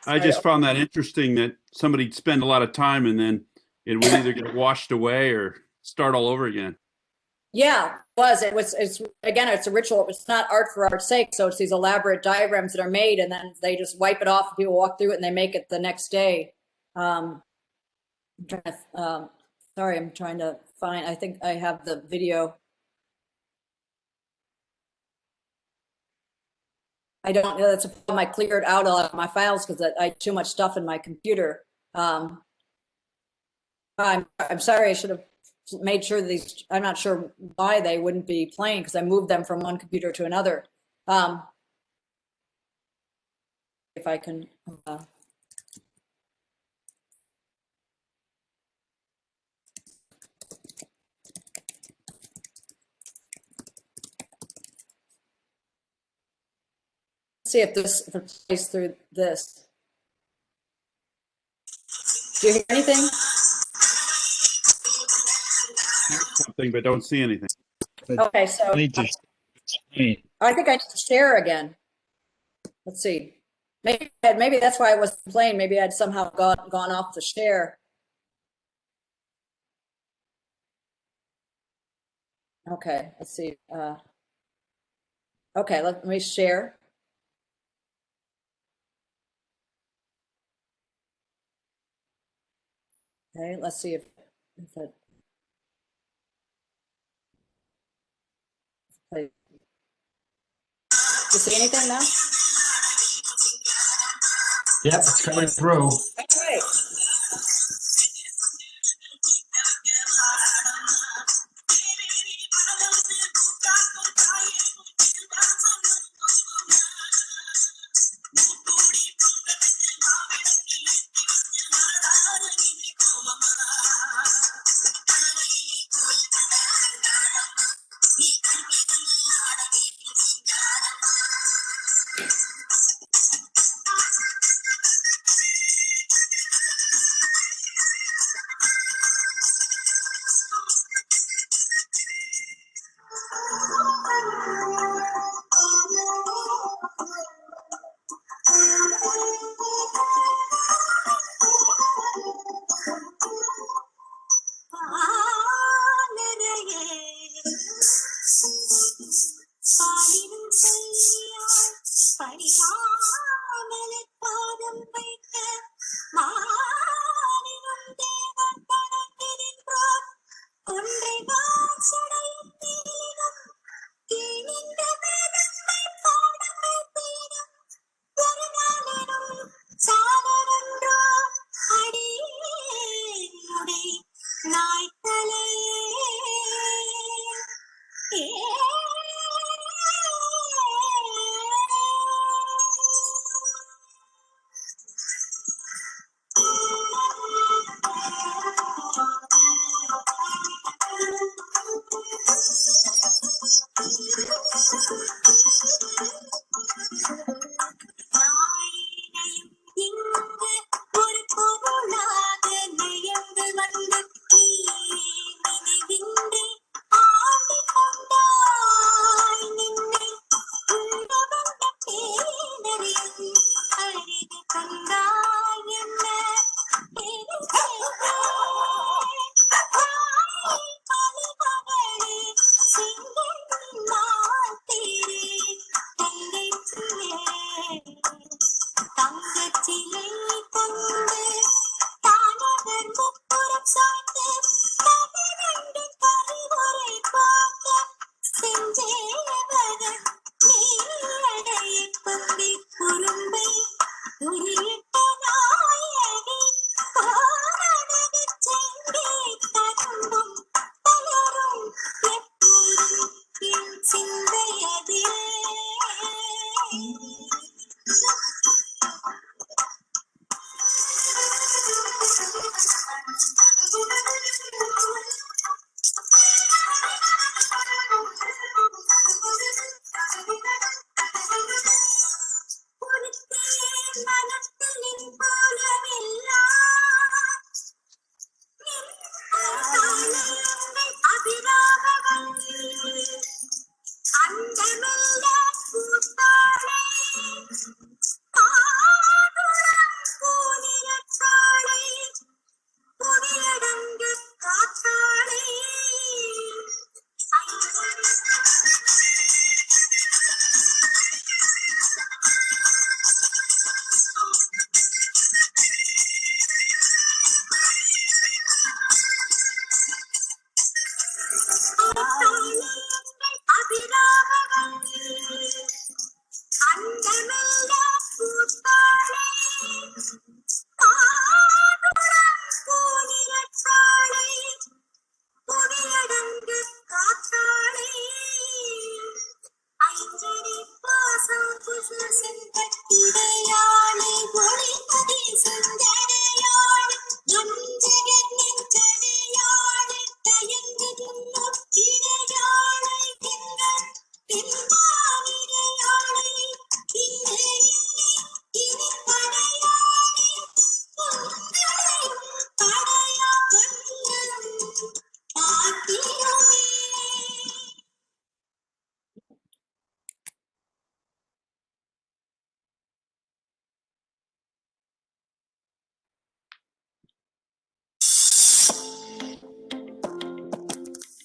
I just found that interesting that somebody'd spend a lot of time and then it would either get washed away or start all over again. Yeah, it's again, it's a ritual. It's not art for art's sake. So it's these elaborate diagrams that are made and then they just wipe it off. People walk through it and they make it the next day. I'm trying to find, I think I have the video. I don't know. That's a problem. I cleared out a lot of my files because I had too much stuff in my computer. I'm sorry. I should have made sure that these. I'm not sure why they wouldn't be playing because I moved them from one computer to another. If I can. See if it plays through this. Do you hear anything? Something, but don't see anything. Okay, so I think I need to share again. Let's see. Maybe that's why I wasn't playing. Maybe I'd somehow gone off the share. Okay, let's see. Okay, let me share. Okay, let's see if it plays. You see anything now? Yep, it's coming through. Okay.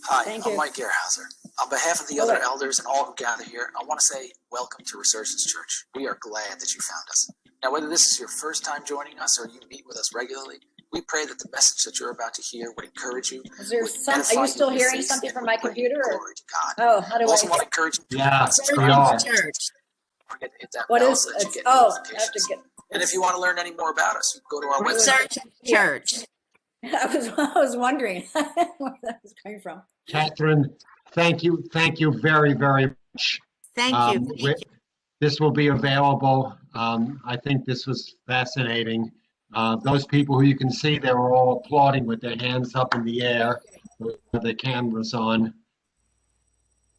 Hi, Thank I'm you. Mike Gerhauser. On behalf of the other elders and all who gather here, I want to say welcome to Resurgence Church. We are glad that you found us. Now, whether this is your first time joining us or you meet with us regularly, we pray that the message that you're about to hear would encourage you. Is there some? Are you still hearing something from my computer? Or? Glory to God. Oh, how do I also I? want to encourage you. Yeah, we Welcome are. to church. Forget to hit that What bell is? so that you get Oh, I have to notifications. get. And if you want to learn any more about us, you can go to our website. Resurgence Church. I was wondering where that was coming from. Catherine, thank you very, very much. Thank you. This will be available. I think this was fascinating. Those people who you can see, they were all applauding with their hands up in the air with the cameras on.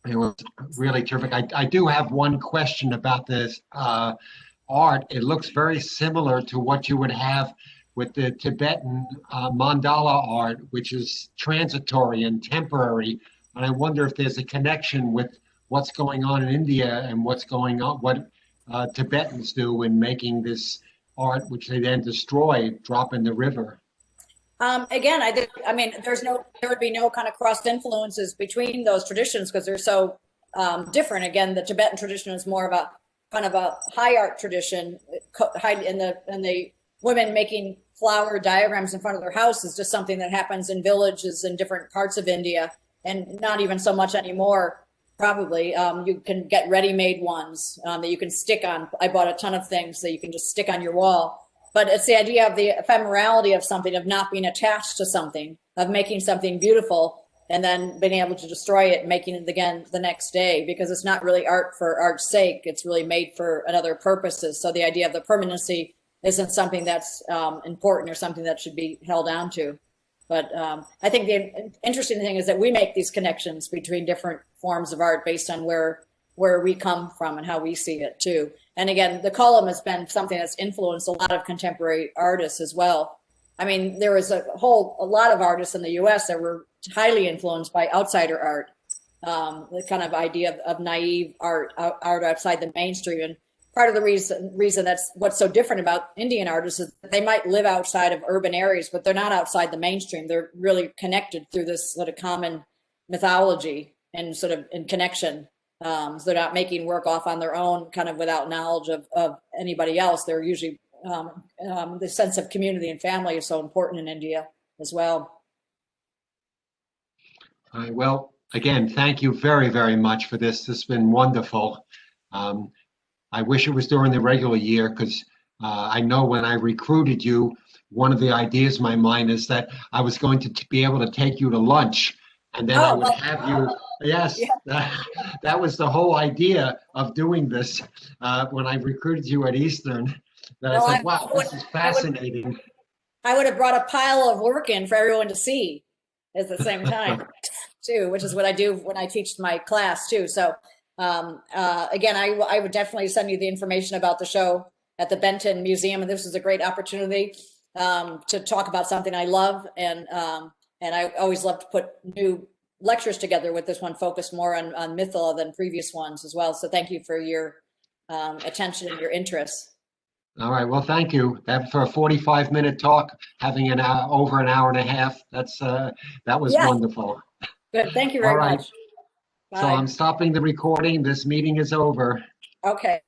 It was really terrific. I do have one question about this art. It looks very similar to what you would have with the Tibetan mandala art, which is transitory and temporary. And I wonder if there's a connection with what's going on in India and what's going on, what Tibetans do in making this art, which they then destroy, drop in the river. Again, I mean, there would be no kind of cross influences between those traditions because they're so different. Again, the Tibetan tradition is more of a kind of a high art tradition, and the women making flower diagrams in front of their house is just something that happens in villages in different parts of India, and not even so much anymore. Probably, you can get ready-made ones that you can stick on. I bought a ton of things that you can just stick on your wall. But it's the idea of the ephemerality of something, of not being attached to something, of making something beautiful and then being able to destroy it and making it again the next day, because it's not really art for art's sake. It's really made for another purposes. So the idea of the permanency isn't something that's important or something that should be held on to. But I think the interesting thing is that we make these connections between different forms of art based on where we come from and how we see it too. And again, the column has been something that's influenced a lot of contemporary artists as well. I mean, there was a lot of artists in the US that were highly influenced by outsider art, the kind of idea of naive art outside the mainstream. And part of the reason that's what's so different about Indian artists is that they might live outside of urban areas, but they're not outside the mainstream. They're really connected through this sort of common mythology and sort of in connection. So they're not making work off on their own, kind of without knowledge of anybody else. They're usually the sense of community and family is so important in India as well. All right, well, again, thank you very, very much for this. This has been wonderful. I wish it was during the regular year because I know when I recruited you, one of the ideas in my mind is that I was going to be able to take you to lunch and then I would have you. Yes, yeah. That was the whole idea of doing this when I recruited you at Eastern. That I said, wow, this is fascinating. I would have brought a pile of work in for everyone to see at the same time, too, which is what I do when I teach my class, too. So, again, I would definitely send you the information about the show at the Benton Museum. And this is a great opportunity to talk about something I love. And I always love to put new lectures together with this one focused more on Mythala than previous ones as well. So thank you for your attention and your interest. All right, well, thank you. That for a 45-minute talk, having an hour, over an hour and a half, that was wonderful. Good, thank you very much. So I'm stopping the recording. This meeting is over. Okay.